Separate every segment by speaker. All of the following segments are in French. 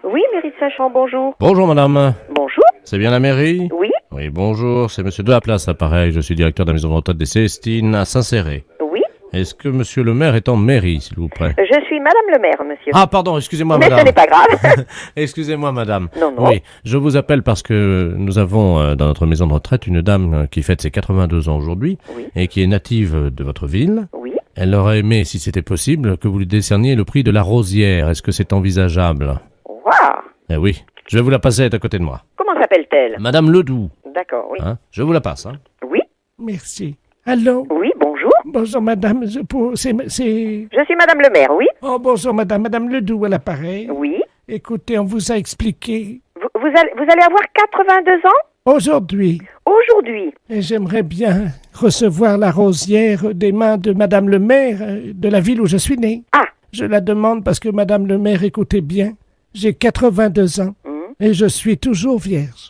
Speaker 1: Oui, mairie de Saint-Champ, bonjour.
Speaker 2: Bonjour madame,
Speaker 1: Bonjour.
Speaker 2: c'est bien la mairie?
Speaker 1: Oui,
Speaker 2: Oui, bonjour, c'est monsieur Delaplace, pareil, je suis directeur de la maison de retraite des Célestines à Saint-Céré.
Speaker 1: oui.
Speaker 2: Est-ce que monsieur le maire est en mairie, s'il vous plaît?
Speaker 1: Je suis madame le maire, monsieur.
Speaker 2: Ah pardon, excusez-moi
Speaker 1: Mais
Speaker 2: madame.
Speaker 1: ce n'est pas grave.
Speaker 2: Excusez-moi madame.
Speaker 1: Non, non.
Speaker 2: Oui, je vous appelle parce que nous avons dans notre maison de retraite une dame qui fête ses 82 ans aujourd'hui
Speaker 1: Oui.
Speaker 2: et qui est native de votre ville.
Speaker 1: Oui.
Speaker 2: Elle aurait aimé, si c'était possible, que vous lui décerniez le prix de la rosière. Est-ce que c'est envisageable?
Speaker 1: Waouh.
Speaker 2: Eh oui, je vais vous la passer, elle est à côté de moi.
Speaker 1: Comment s'appelle-t-elle?
Speaker 2: Madame Ledoux,
Speaker 1: D'accord, oui.
Speaker 2: hein, je vous la passe. Hein.
Speaker 1: Oui.
Speaker 3: Merci. Allô?
Speaker 1: Oui, bonjour.
Speaker 3: Bonjour madame, c'est...
Speaker 1: Je suis madame le maire, oui.
Speaker 3: Oh bonjour madame Ledoux à l'appareil.
Speaker 1: Oui.
Speaker 3: Écoutez, on vous a expliqué
Speaker 1: Vous allez avoir 82 ans
Speaker 3: aujourd'hui,
Speaker 1: aujourd'hui.
Speaker 3: et j'aimerais bien recevoir la rosière des mains de madame le maire de la ville où je suis né.
Speaker 1: Ah.
Speaker 3: Je la demande parce que madame le maire, écoutez bien, j'ai 82 ans et je suis toujours vierge.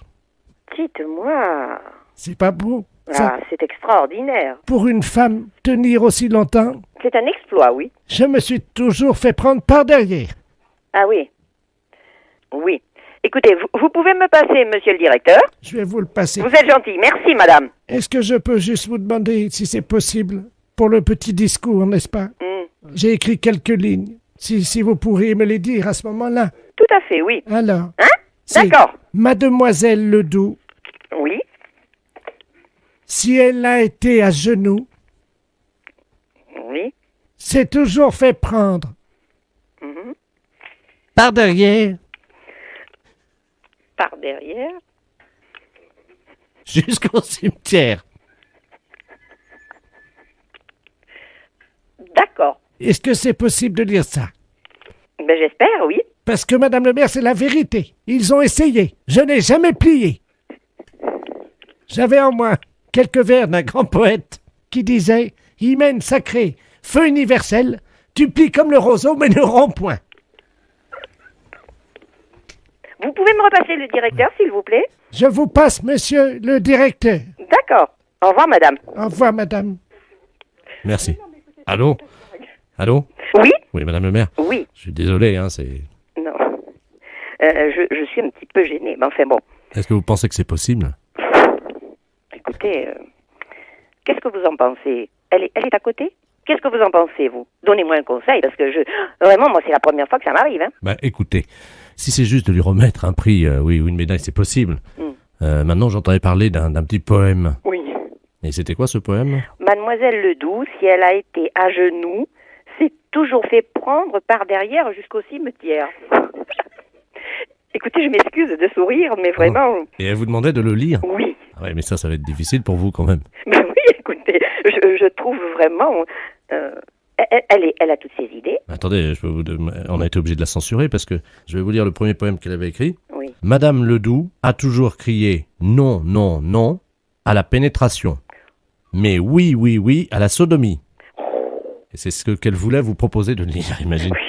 Speaker 1: Dites-moi.
Speaker 3: C'est pas beau, ça?
Speaker 1: Ah, c'est extraordinaire.
Speaker 3: Pour une femme, tenir aussi longtemps,
Speaker 1: C'est un exploit, oui.
Speaker 3: je me suis toujours fait prendre par derrière.
Speaker 1: Ah oui. Oui. Écoutez, vous pouvez me passer, monsieur le directeur?
Speaker 3: Je vais vous le passer.
Speaker 1: Vous êtes gentil. Merci, madame.
Speaker 3: Est-ce que je peux juste vous demander si c'est possible pour le petit discours, n'est-ce pas? J'ai écrit quelques lignes. Si vous pourriez me les dire à ce moment-là.
Speaker 1: Tout à fait, oui.
Speaker 3: Alors,
Speaker 1: Hein?
Speaker 3: c'est
Speaker 1: D'accord.
Speaker 3: Mademoiselle Ledoux,
Speaker 1: Oui.
Speaker 3: si elle a été à genoux,
Speaker 1: Oui.
Speaker 3: c'est toujours fait prendre
Speaker 1: Mhm.
Speaker 3: par derrière
Speaker 1: Par derrière.
Speaker 3: jusqu'au cimetière.
Speaker 1: D'accord.
Speaker 3: Est-ce que c'est possible de lire ça?
Speaker 1: Ben j'espère, oui.
Speaker 3: Parce que Madame le maire, c'est la vérité. Ils ont essayé. Je n'ai jamais plié. J'avais en moi quelques vers d'un grand poète qui disait « Hymen sacré, feu universel, tu plies comme le roseau, mais ne romps point.
Speaker 1: Vous pouvez me repasser le directeur, s'il vous plaît? »
Speaker 3: Je vous passe, monsieur le directeur.
Speaker 1: D'accord. Au revoir, madame.
Speaker 3: Au revoir, madame.
Speaker 2: Merci. Allô? Allô?
Speaker 1: Oui?
Speaker 2: Oui, madame le maire.
Speaker 1: Oui.
Speaker 2: Je suis désolé, hein, c'est...
Speaker 1: Non. Je suis un petit peu gênée, mais enfin bon.
Speaker 2: Est-ce que vous pensez que c'est possible?
Speaker 1: Écoutez, qu'est-ce que vous en pensez? Elle est à côté? Qu'est-ce que vous en pensez, vous? Donnez-moi un conseil, parce que vraiment, moi, c'est la première fois que ça m'arrive, hein.
Speaker 2: Bah écoutez, si c'est juste de lui remettre un prix, oui, ou une médaille, c'est possible. Maintenant, j'entendais parler d'un petit poème.
Speaker 1: Oui.
Speaker 2: Et c'était quoi ce poème?
Speaker 1: Mademoiselle Ledoux, si elle a été à genoux, s'est toujours fait prendre par derrière jusqu'au cimetière. Écoutez, je m'excuse de sourire, mais vraiment...
Speaker 2: Et elle vous demandait de le lire?
Speaker 1: Oui.
Speaker 2: Ah ouais, mais ça va être difficile pour vous quand même.
Speaker 1: Ben oui, écoutez, je trouve vraiment... elle a toutes ses idées.
Speaker 2: Attendez, on a été obligé de la censurer parce que je vais vous lire le premier poème qu'elle avait écrit.
Speaker 1: Oui.
Speaker 2: Madame Ledoux a toujours crié non, non, non à la pénétration. Mais oui, oui, oui à la sodomie. Et c'est ce qu'elle voulait vous proposer de lire, imagine.
Speaker 1: Oui.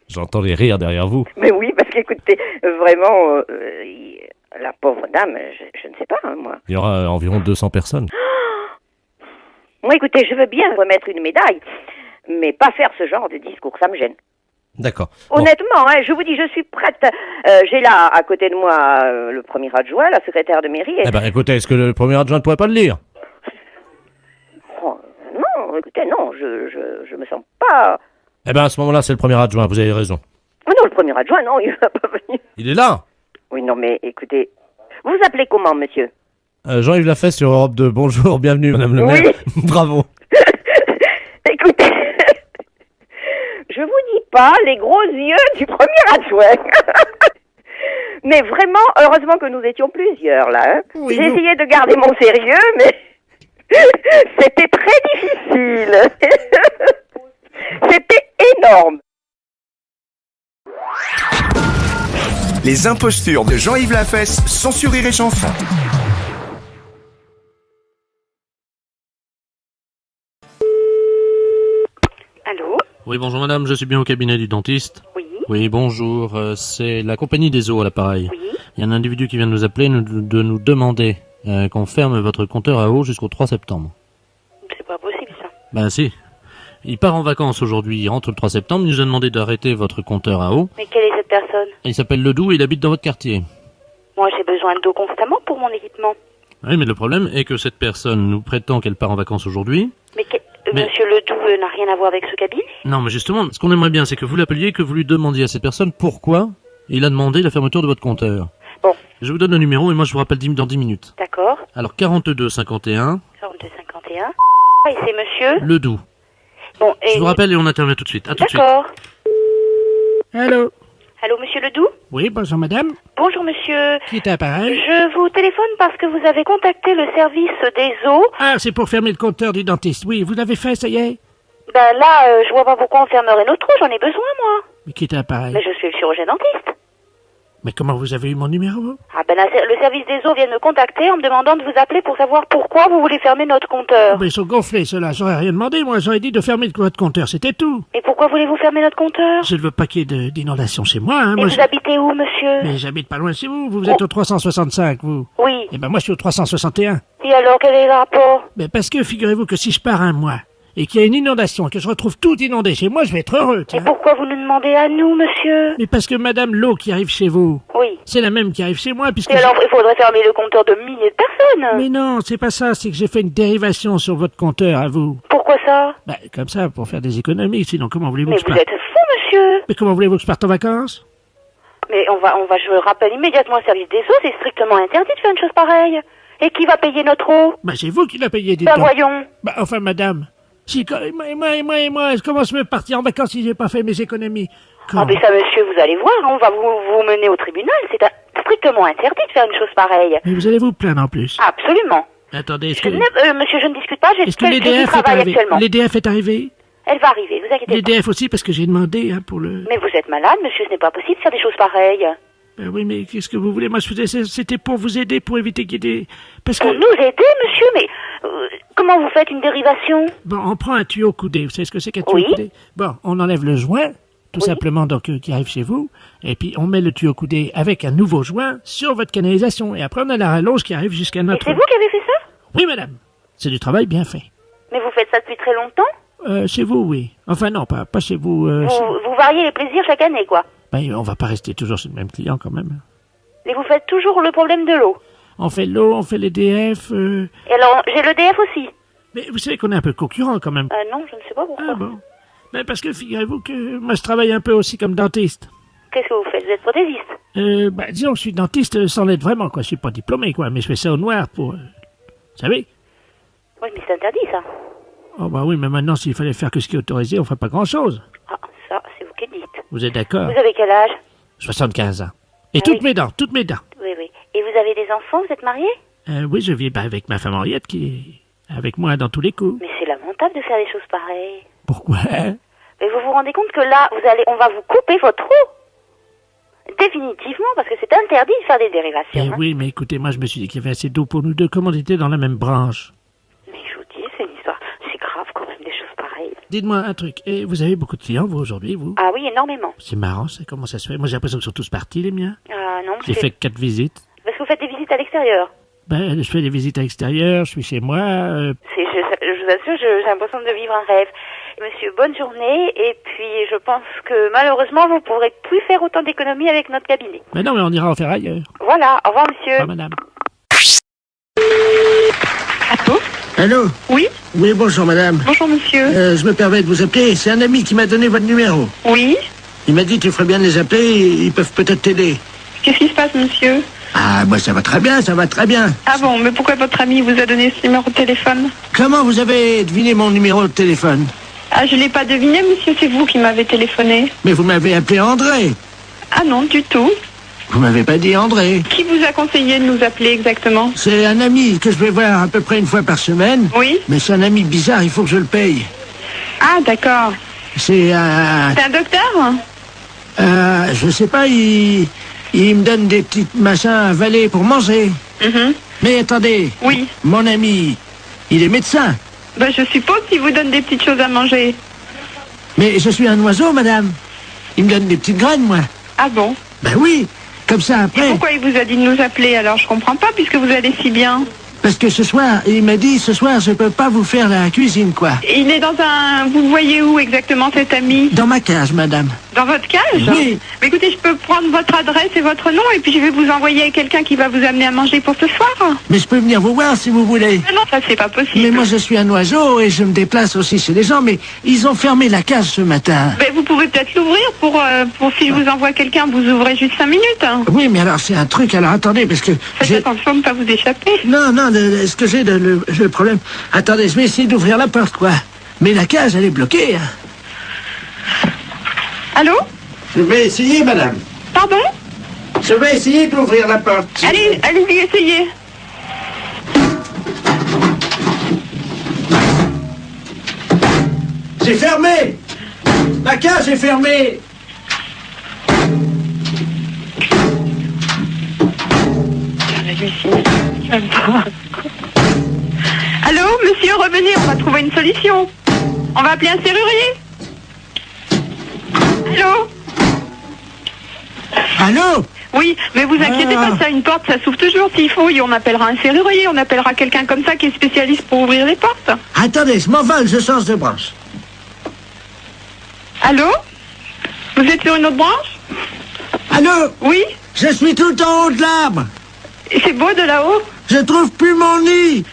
Speaker 2: J'entends les rires derrière vous.
Speaker 1: Mais oui, parce qu'écoutez, vraiment, la pauvre dame, je ne sais pas, hein, moi.
Speaker 2: Il y aura environ 200 personnes.
Speaker 1: Moi, écoutez, je veux bien remettre une médaille, mais pas faire ce genre de discours, ça me gêne.
Speaker 2: D'accord. Bon.
Speaker 1: Honnêtement, hein, je vous dis, je suis prête. J'ai là, à côté de moi, le premier adjoint, la secrétaire de mairie.
Speaker 2: Eh ben, écoutez, est-ce que le premier adjoint ne pourrait pas le lire?
Speaker 1: Oh, non, écoutez, non, je me sens pas...
Speaker 2: Eh ben, à ce moment-là, c'est le premier adjoint, vous avez raison.
Speaker 1: Oh non, le premier adjoint, non, il va pas venir.
Speaker 2: Il est là?
Speaker 1: Oui, non, mais écoutez, vous appelez comment, monsieur?
Speaker 2: Jean-Yves Lafesse sur Europe 2. Bonjour, bienvenue, madame le maire.
Speaker 1: Oui.
Speaker 2: Bravo.
Speaker 1: Écoutez, je vous dis pas les gros yeux du premier adjoint. Mais vraiment, heureusement que nous étions plusieurs, là. Hein.
Speaker 3: Oui,
Speaker 1: J'ai
Speaker 3: nous-
Speaker 1: essayé de garder mon sérieux, mais c'était très difficile. C'était énorme.
Speaker 4: Les impostures de Jean-Yves Lafesse sont sur Rire et Chanson.
Speaker 1: Allô?
Speaker 2: Oui, bonjour madame, je suis bien au cabinet du dentiste.
Speaker 1: Oui,
Speaker 2: Oui, bonjour, c'est la compagnie des eaux à l'appareil.
Speaker 1: oui.
Speaker 2: Il y a un individu qui vient de nous appeler, de nous demander qu'on ferme votre compteur à eau jusqu'au 3 septembre.
Speaker 1: C'est pas possible, ça.
Speaker 2: Ben si. Il part en vacances aujourd'hui, il rentre le 3 septembre, il nous a demandé d'arrêter votre compteur à eau.
Speaker 1: Mais quelle est cette personne?
Speaker 2: Il s'appelle Ledoux et il habite dans votre quartier.
Speaker 1: Moi, j'ai besoin d'eau constamment pour mon équipement.
Speaker 2: Oui, mais le problème est que cette personne nous prétend qu'elle part en vacances aujourd'hui.
Speaker 1: Mais,
Speaker 2: Mais-
Speaker 1: Monsieur Ledoux n'a rien à voir avec ce cabinet?
Speaker 2: Non, mais justement, ce qu'on aimerait bien, c'est que vous l'appeliez, que vous lui demandiez à cette personne pourquoi il a demandé la fermeture de votre compteur.
Speaker 1: Bon.
Speaker 2: Je vous donne le numéro et moi je vous rappelle dans 10 minutes.
Speaker 1: D'accord.
Speaker 2: Alors 42 51
Speaker 1: 4251. Et c'est monsieur?
Speaker 2: Ledoux.
Speaker 1: Bon, et...
Speaker 2: Je vous rappelle et on intervient tout de suite. À tout de suite.
Speaker 1: D'accord.
Speaker 3: Allô?
Speaker 1: Allô, monsieur Ledoux?
Speaker 3: Oui, bonjour madame.
Speaker 1: Bonjour, monsieur.
Speaker 3: Qui est à l'appareil?
Speaker 1: Je vous téléphone parce que vous avez contacté le service des eaux.
Speaker 3: Ah, c'est pour fermer le compteur du dentiste. Oui, vous l'avez fait, ça y est?
Speaker 1: Ben là, je vois pas pourquoi on fermerait notre eau, j'en ai besoin, moi.
Speaker 3: Mais qui est à l'appareil?
Speaker 1: Mais je suis le chirurgien dentiste.
Speaker 3: Mais comment vous avez eu mon numéro?
Speaker 1: Ah ben là, le service des eaux vient de me contacter en me demandant de vous appeler pour savoir pourquoi vous voulez fermer notre compteur.
Speaker 3: Mais ils sont gonflés, ceux-là. J'aurais rien demandé, moi. J'aurais dit de fermer votre compteur, c'était tout.
Speaker 1: Et pourquoi voulez-vous fermer notre compteur?
Speaker 3: Je ne veux pas qu'il y ait d'inondation chez moi, hein.
Speaker 1: Et
Speaker 3: Moi,
Speaker 1: vous habitez où, monsieur?
Speaker 3: Mais j'habite pas loin de chez vous. Vous êtes au 365, vous.
Speaker 1: Oui.
Speaker 3: Eh ben, moi, je suis au 361.
Speaker 1: Et alors, quel est le rapport?
Speaker 3: Mais parce que, figurez-vous que si je pars un mois, et qu'il y a une inondation, que je retrouve tout inondé chez moi, je vais être heureux,
Speaker 1: Et
Speaker 3: tiens.
Speaker 1: pourquoi vous nous demandez à nous, monsieur?
Speaker 3: Mais parce que madame, l'eau qui arrive chez vous,
Speaker 1: Oui.
Speaker 3: c'est la même qui arrive chez moi, puisque...
Speaker 1: Et alors, il faudrait fermer le compteur de milliers de personnes.
Speaker 3: Mais non, c'est pas ça, c'est que j'ai fait une dérivation sur votre compteur à vous.
Speaker 1: Pourquoi ça?
Speaker 3: Bah, comme ça, pour faire des économies, sinon comment voulez-vous
Speaker 1: Mais
Speaker 3: que je
Speaker 1: vous
Speaker 3: parte?
Speaker 1: êtes fou, monsieur.
Speaker 3: Mais comment voulez-vous que je parte en vacances?
Speaker 1: Mais je rappelle immédiatement au service des eaux, c'est strictement interdit de faire une chose pareille. Et qui va payer notre eau?
Speaker 3: Bah, c'est vous qui l'a payé, dites
Speaker 1: Ben
Speaker 3: donc.
Speaker 1: voyons.
Speaker 3: Bah, enfin, madame, si, moi, comment je vais partir en vacances si j'ai pas fait mes économies?
Speaker 1: Ah mais ça, monsieur, vous allez voir, on va vous mener au tribunal. C'est strictement interdit de faire une chose pareille.
Speaker 3: Mais vous allez vous plaindre en plus.
Speaker 1: Absolument.
Speaker 3: Attendez, est-ce que
Speaker 1: Monsieur, je ne discute pas, j'ai
Speaker 3: l'EDF est
Speaker 1: travail
Speaker 3: arrivé?
Speaker 1: actuellement.
Speaker 3: L'EDF est arrivé?
Speaker 1: Elle va arriver, vous inquiétez pas.
Speaker 3: L'EDF aussi, parce que j'ai demandé, hein, pour le...
Speaker 1: Mais vous êtes malade, monsieur, ce n'est pas possible de faire des choses pareilles.
Speaker 3: Ben oui, mais qu'est-ce que vous voulez? Moi, je faisais, c'était pour vous aider, pour éviter qu'il y ait des... Parce
Speaker 1: Pour
Speaker 3: que...
Speaker 1: nous aider, monsieur, mais comment vous faites une dérivation?
Speaker 3: Bon, on prend un tuyau coudé. Vous savez ce que c'est qu'un tuyau
Speaker 1: Oui.
Speaker 3: coudé? Bon, on enlève le joint, tout simplement, donc, qui arrive chez vous, et puis on met le tuyau coudé avec un nouveau joint sur votre canalisation, et après on a la rallonge qui arrive jusqu'à
Speaker 1: Et
Speaker 3: notre...
Speaker 1: c'est vous qui avez fait ça?
Speaker 3: Oui, madame. C'est du travail bien fait.
Speaker 1: Mais vous faites ça depuis très longtemps?
Speaker 3: Chez vous, oui. Enfin, non, pas chez vous.
Speaker 1: Vous variez les plaisirs chaque année, quoi.
Speaker 3: Ben, on va pas rester toujours chez le même client, quand même.
Speaker 1: Et vous faites toujours le problème de l'eau.
Speaker 3: On fait l'eau, on fait l'EDF...
Speaker 1: Et alors, j'ai l'EDF aussi.
Speaker 3: Mais vous savez qu'on est un peu concurrent, quand même.
Speaker 1: Non, je ne sais pas pourquoi.
Speaker 3: Ah bon. Ben, parce que figurez-vous que moi, je travaille un peu aussi comme dentiste.
Speaker 1: Qu'est-ce que vous faites? Vous êtes prothésiste?
Speaker 3: Ben, disons que je suis dentiste sans l'être vraiment, quoi. Je suis pas diplômé, quoi, mais je fais ça au noir pour... vous savez?
Speaker 1: Oui, mais c'est interdit, ça.
Speaker 3: Oh, bah oui, mais maintenant, s'il fallait faire que ce qui est autorisé, on ferait pas grand-chose.
Speaker 1: Ah, ça, c'est vous qui le dites.
Speaker 3: Vous êtes d'accord?
Speaker 1: Vous avez quel âge?
Speaker 3: 75 ans. Et
Speaker 1: Ah
Speaker 3: toutes
Speaker 1: oui.
Speaker 3: mes dents, toutes mes dents.
Speaker 1: Oui, oui. Et vous avez des enfants? Vous êtes marié?
Speaker 3: Oui, je vis avec ma femme Henriette qui est avec moi dans tous les coups.
Speaker 1: Mais c'est lamentable de faire des choses pareilles.
Speaker 3: Pourquoi?
Speaker 1: Mais vous vous rendez compte que là, on va vous couper votre eau? Définitivement, parce que c'est interdit de faire des dérivations.
Speaker 3: Eh
Speaker 1: hein.
Speaker 3: oui, mais écoutez, moi je me suis dit qu'il y avait assez d'eau pour nous deux, comme on était dans la même branche.
Speaker 1: Mais je vous dis, c'est une histoire. C'est grave quand même, des choses pareilles.
Speaker 3: Dites-moi un truc, et vous avez beaucoup de clients, vous, aujourd'hui, vous?
Speaker 1: Ah oui, énormément.
Speaker 3: C'est marrant, ça, comment ça se fait? Moi j'ai l'impression qu'ils sont tous partis, les miens.
Speaker 1: Ah non,
Speaker 3: J'ai fait 4 visites.
Speaker 1: Parce que vous faites des visites à l'extérieur.
Speaker 3: Ben, je fais des visites à l'extérieur, je suis chez moi.
Speaker 1: Je vous assure, j'ai l'impression de vivre un rêve. Monsieur, bonne journée. Et puis, je pense que malheureusement, vous pourrez plus faire autant d'économies avec notre cabinet.
Speaker 3: Mais non, mais on ira en faire ailleurs.
Speaker 1: Voilà. Au revoir, monsieur.
Speaker 3: Au revoir, madame.
Speaker 5: Allô?
Speaker 3: Allô?
Speaker 5: Oui?
Speaker 3: Oui, bonjour, madame.
Speaker 5: Bonjour, monsieur.
Speaker 3: Je me permets de vous appeler. C'est un ami qui m'a donné votre numéro.
Speaker 5: Oui?
Speaker 3: Il m'a dit tu ferais bien de les appeler, ils peuvent peut-être t'aider.
Speaker 5: Qu'est-ce qui se passe, monsieur?
Speaker 3: Ah, moi ça va très bien, ça va très bien.
Speaker 5: Ah bon, mais pourquoi votre ami vous a donné ce numéro de téléphone?
Speaker 3: Comment vous avez deviné mon numéro de téléphone?
Speaker 5: Ah, je l'ai pas deviné, monsieur, c'est vous qui m'avez téléphoné.
Speaker 3: Mais vous m'avez appelé André.
Speaker 5: Ah non, du tout.
Speaker 3: Vous m'avez pas dit André.
Speaker 5: Qui vous a conseillé de nous appeler exactement?
Speaker 3: C'est un ami que je vais voir à peu près une fois par semaine.
Speaker 5: Oui?
Speaker 3: Mais c'est un ami bizarre, il faut que je le paye.
Speaker 5: Ah, d'accord.
Speaker 3: C'est un...
Speaker 5: C'est un docteur?
Speaker 3: je sais pas, il me donne des petits machins à avaler pour manger.
Speaker 5: Mhm.
Speaker 3: Mais attendez.
Speaker 5: Oui.
Speaker 3: Mon ami, il est médecin.
Speaker 5: Ben, je suppose qu'il vous donne des petites choses à manger.
Speaker 3: Mais je suis un oiseau, madame. Il me donne des petites graines, moi.
Speaker 5: Ah bon?
Speaker 3: Ben oui, comme ça
Speaker 5: Et
Speaker 3: après.
Speaker 5: pourquoi il vous a dit de nous appeler alors? Je comprends pas, puisque vous allez si bien.
Speaker 3: Parce que ce soir, il m'a dit, ce soir, je peux pas vous faire la cuisine, quoi.
Speaker 5: Il est dans un... Vous le voyez où exactement, cet ami?
Speaker 3: Dans ma cage, madame.
Speaker 5: Dans votre cage?
Speaker 3: Oui.
Speaker 5: Mais écoutez, je peux prendre votre adresse et votre nom et puis je vais vous envoyer quelqu'un qui va vous amener à manger pour ce soir.
Speaker 3: Mais je peux venir vous voir si vous voulez.
Speaker 5: Non, ça c'est pas possible.
Speaker 3: Mais moi, je suis un oiseau et je me déplace aussi chez les gens, mais ils ont fermé la cage ce matin.
Speaker 5: Mais vous pouvez peut-être l'ouvrir pour si je vous envoie quelqu'un, vous ouvrez juste 5 minutes. Hein.
Speaker 3: Oui, mais alors, c'est un truc, alors attendez, parce que...
Speaker 5: Faites attention de ne pas vous échapper.
Speaker 3: Non, ce que j'ai, le problème... Attendez, je vais essayer d'ouvrir la porte, quoi. Mais la cage, elle est bloquée. Hein.
Speaker 5: Allô?
Speaker 3: Je vais essayer, madame.
Speaker 5: Pardon?
Speaker 3: Je vais essayer d'ouvrir la porte.
Speaker 5: Allez-y, essayez.
Speaker 3: C'est fermé. La cage est fermée.
Speaker 5: Allô, monsieur, revenez, on va trouver une solution. On va appeler un serrurier. Allô?
Speaker 3: Allô?
Speaker 5: Oui, mais vous inquiétez pas, ça, une porte, ça s'ouvre toujours s'il faut. Et on appellera un serrurier, on appellera quelqu'un comme ça qui est spécialiste pour ouvrir les portes.
Speaker 3: Attendez, je m'envole, je change de branche.
Speaker 5: Allô? Vous êtes sur une autre branche?
Speaker 3: Allô?
Speaker 5: Oui?
Speaker 3: Je suis tout en haut de l'arbre.
Speaker 5: Et c'est beau de là-haut?
Speaker 3: Je trouve plus mon nid.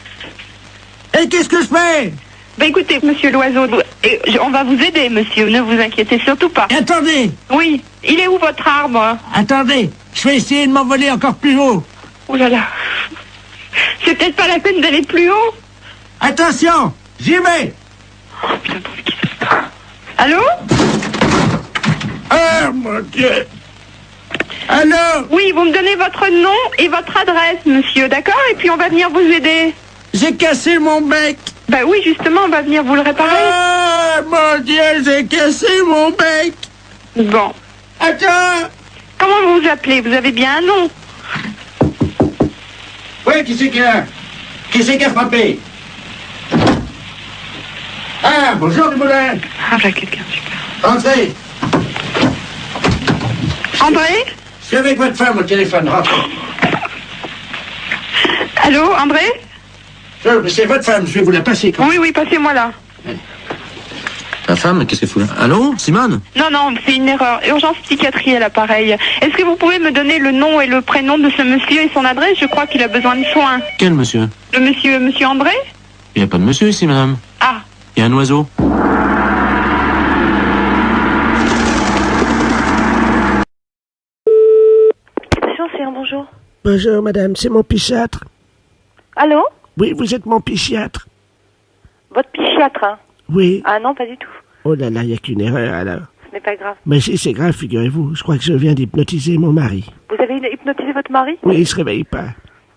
Speaker 3: Et qu'est-ce que je fais?
Speaker 5: Ben écoutez, monsieur l'oiseau, on va vous aider, monsieur, ne vous inquiétez surtout pas.
Speaker 3: Attendez,
Speaker 5: Oui, il est où votre arbre?
Speaker 3: attendez, je vais essayer de m'envoler encore plus haut.
Speaker 5: Ouh là là. C'est peut-être pas la peine d'aller plus haut.
Speaker 3: Attention, j'y vais.
Speaker 5: Oh putain, pour qui ça se passe? Allô?
Speaker 3: Oh mon Dieu. Allô?
Speaker 5: Oui, vous me donnez votre nom et votre adresse, monsieur, d'accord? Et puis on va venir vous aider.
Speaker 3: J'ai cassé mon bec.
Speaker 5: Ben oui, justement, on va venir vous le réparer.
Speaker 3: Oh mon Dieu, j'ai cassé mon bec.
Speaker 5: Bon.
Speaker 3: Attends.
Speaker 5: Comment vous vous appelez? Vous avez bien un nom?
Speaker 3: Oui, qui c'est qui a frappé? Ah, bonjour du moulin.
Speaker 5: Ah, là, quelqu'un, super.
Speaker 3: Entrez.
Speaker 5: André?
Speaker 3: Je suis avec votre femme au téléphone, rentrez.
Speaker 5: Allô, André?
Speaker 3: C'est votre femme, je vais vous la passer.
Speaker 5: Oui, oui, passez-moi là.
Speaker 6: La femme, qu'est-ce qu'elle fout là? Allô, Simone?
Speaker 5: Non, non, c'est une erreur. Urgence psychiatrie à l'appareil. Est-ce que vous pouvez me donner le nom et le prénom de ce monsieur et son adresse? Je crois qu'il a besoin de soins.
Speaker 6: Quel monsieur?
Speaker 5: Le monsieur André?
Speaker 6: Il n'y a pas de monsieur ici, madame.
Speaker 5: Ah,
Speaker 6: Il y a un oiseau.
Speaker 5: bonjour.
Speaker 3: Bonjour madame, c'est mon psychiatre.
Speaker 1: Allô?
Speaker 3: Oui, vous êtes mon psychiatre.
Speaker 1: Votre psychiatre, hein?
Speaker 3: Oui.
Speaker 1: Ah non, pas du tout.
Speaker 3: Oh là là, il n'y a qu'une erreur alors.
Speaker 1: Ce n'est pas grave.
Speaker 3: Mais si, c'est grave, figurez-vous. Je crois que je viens d'hypnotiser mon mari.
Speaker 1: Vous avez hypnotisé votre mari?
Speaker 3: Oui, il se réveille pas.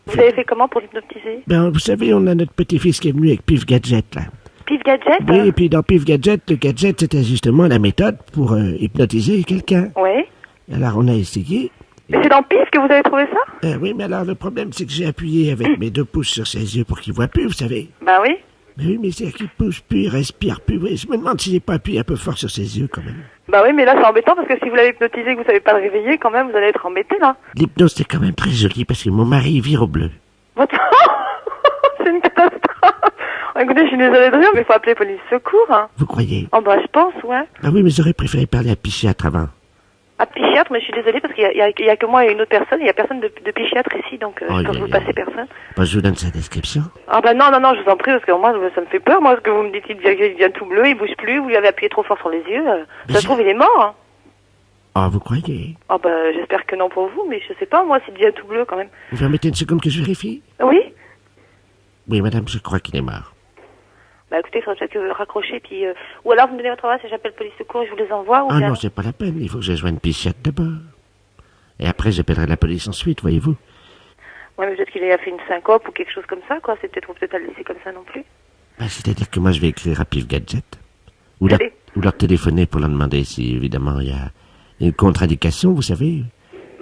Speaker 1: Vous avez fait comment pour l'hypnotiser?
Speaker 3: Ben, vous savez, on a notre petit-fils qui est venu avec Pif Gadget, là.
Speaker 1: Pif Gadget?
Speaker 3: Oui, et puis dans Pif Gadget, le gadget, c'était justement la méthode pour hypnotiser quelqu'un.
Speaker 1: Oui.
Speaker 3: Alors, on a essayé.
Speaker 1: Mais c'est dans Pif que vous avez trouvé ça?
Speaker 3: Oui, mais alors, le problème, c'est que j'ai appuyé avec mes 2 pouces sur ses yeux pour qu'il voit plus, vous savez.
Speaker 1: Bah oui.
Speaker 3: Mais oui, mais c'est qu'il pousse plus, il respire plus. Oui, je me demande si j'ai pas appuyé un peu fort sur ses yeux, quand même.
Speaker 1: Bah oui, mais là, c'est embêtant parce que si vous l'avez hypnotisé et que vous savez pas le réveiller, quand même, vous allez être embêté, là.
Speaker 3: L'hypnose, c'est quand même très joli parce que mon mari il vire au bleu.
Speaker 1: Votre... c'est une catastrophe. Écoutez, je suis désolée de rire, mais il faut appeler police secours, hein.
Speaker 3: Vous croyez?
Speaker 1: Oh bah, je pense, ouais.
Speaker 3: Ah oui, mais j'aurais préféré parler à psychiatre avant.
Speaker 1: À psychiatre, mais je suis désolée parce qu'il y a que moi et une autre personne, il y a personne de psychiatre ici, donc je peux vous passer personne.
Speaker 3: Bah, je vous donne sa description.
Speaker 1: Ah bah non, je vous en prie, parce que moi, ça me fait peur, moi, ce que vous me dites, il devient tout bleu, il bouge plus, vous lui avez appuyé trop fort sur les yeux, ça se trouve, il est mort, hein.
Speaker 3: Ah, vous croyez?
Speaker 1: Ah bah, j'espère que non pour vous, mais je sais pas, moi, s'il devient tout bleu, quand même.
Speaker 3: Vous permettez une seconde que je vérifie?
Speaker 1: Oui?
Speaker 3: Oui, madame, je crois qu'il est mort.
Speaker 1: Bah écoutez, il faudrait peut-être que vous raccrochez, puis... ou alors vous me donnez votre adresse et j'appelle police secours et je vous les envoie, ou
Speaker 3: Ah
Speaker 1: bien...
Speaker 3: non, c'est pas la peine, il faut que je joigne psychiatre d'abord. Et après, j'appellerai la police ensuite, voyez-vous.
Speaker 1: Ouais, mais peut-être qu'il a fait une syncope ou quelque chose comme ça, quoi. C'est peut-être, faut peut-être pas le laisser comme ça non plus.
Speaker 3: Bah, c'est-à-dire que moi, je vais écrire à Pif Gadget. Ou
Speaker 1: Allez.
Speaker 3: leur téléphoner pour leur demander si, évidemment, il y a une contre-indication, vous savez.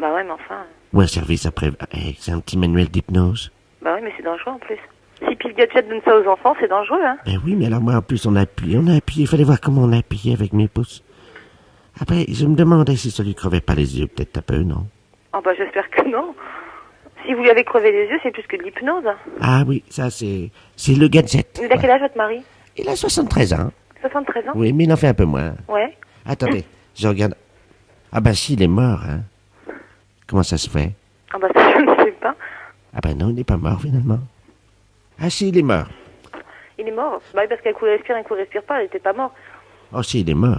Speaker 1: Bah ouais, mais enfin...
Speaker 3: Ou un service après... c'est un petit manuel d'hypnose.
Speaker 1: Bah oui, mais c'est dangereux en plus. Si Pif Gadget donne ça aux enfants, c'est dangereux, hein.
Speaker 3: Ben oui, mais alors moi, en plus, on a appuyé. Il fallait voir comment on a appuyé avec mes pouces. Après, je me demandais si ça lui crevait pas les yeux, peut-être un peu, non?
Speaker 1: Ah bah j'espère que non. Si vous lui avez crevé les yeux, c'est plus que de l'hypnose.
Speaker 7: Ah oui, ça c'est le gadget.
Speaker 1: Il a quel âge, votre mari?
Speaker 7: Il a 73 ans.
Speaker 1: 73 ans?
Speaker 7: Oui, mais il en fait un peu moins.
Speaker 1: Ouais.
Speaker 7: Attendez, je regarde. Ah ben si, il est mort, hein. Comment ça se fait?
Speaker 1: Ah bah ça, je ne sais pas.
Speaker 7: Ah ben non, il n'est pas mort finalement. Ah si, il est mort.
Speaker 1: Il est mort? Bah oui, parce qu'un coup il respire, un coup il respire pas, il était pas mort.
Speaker 7: Oh si, il est mort.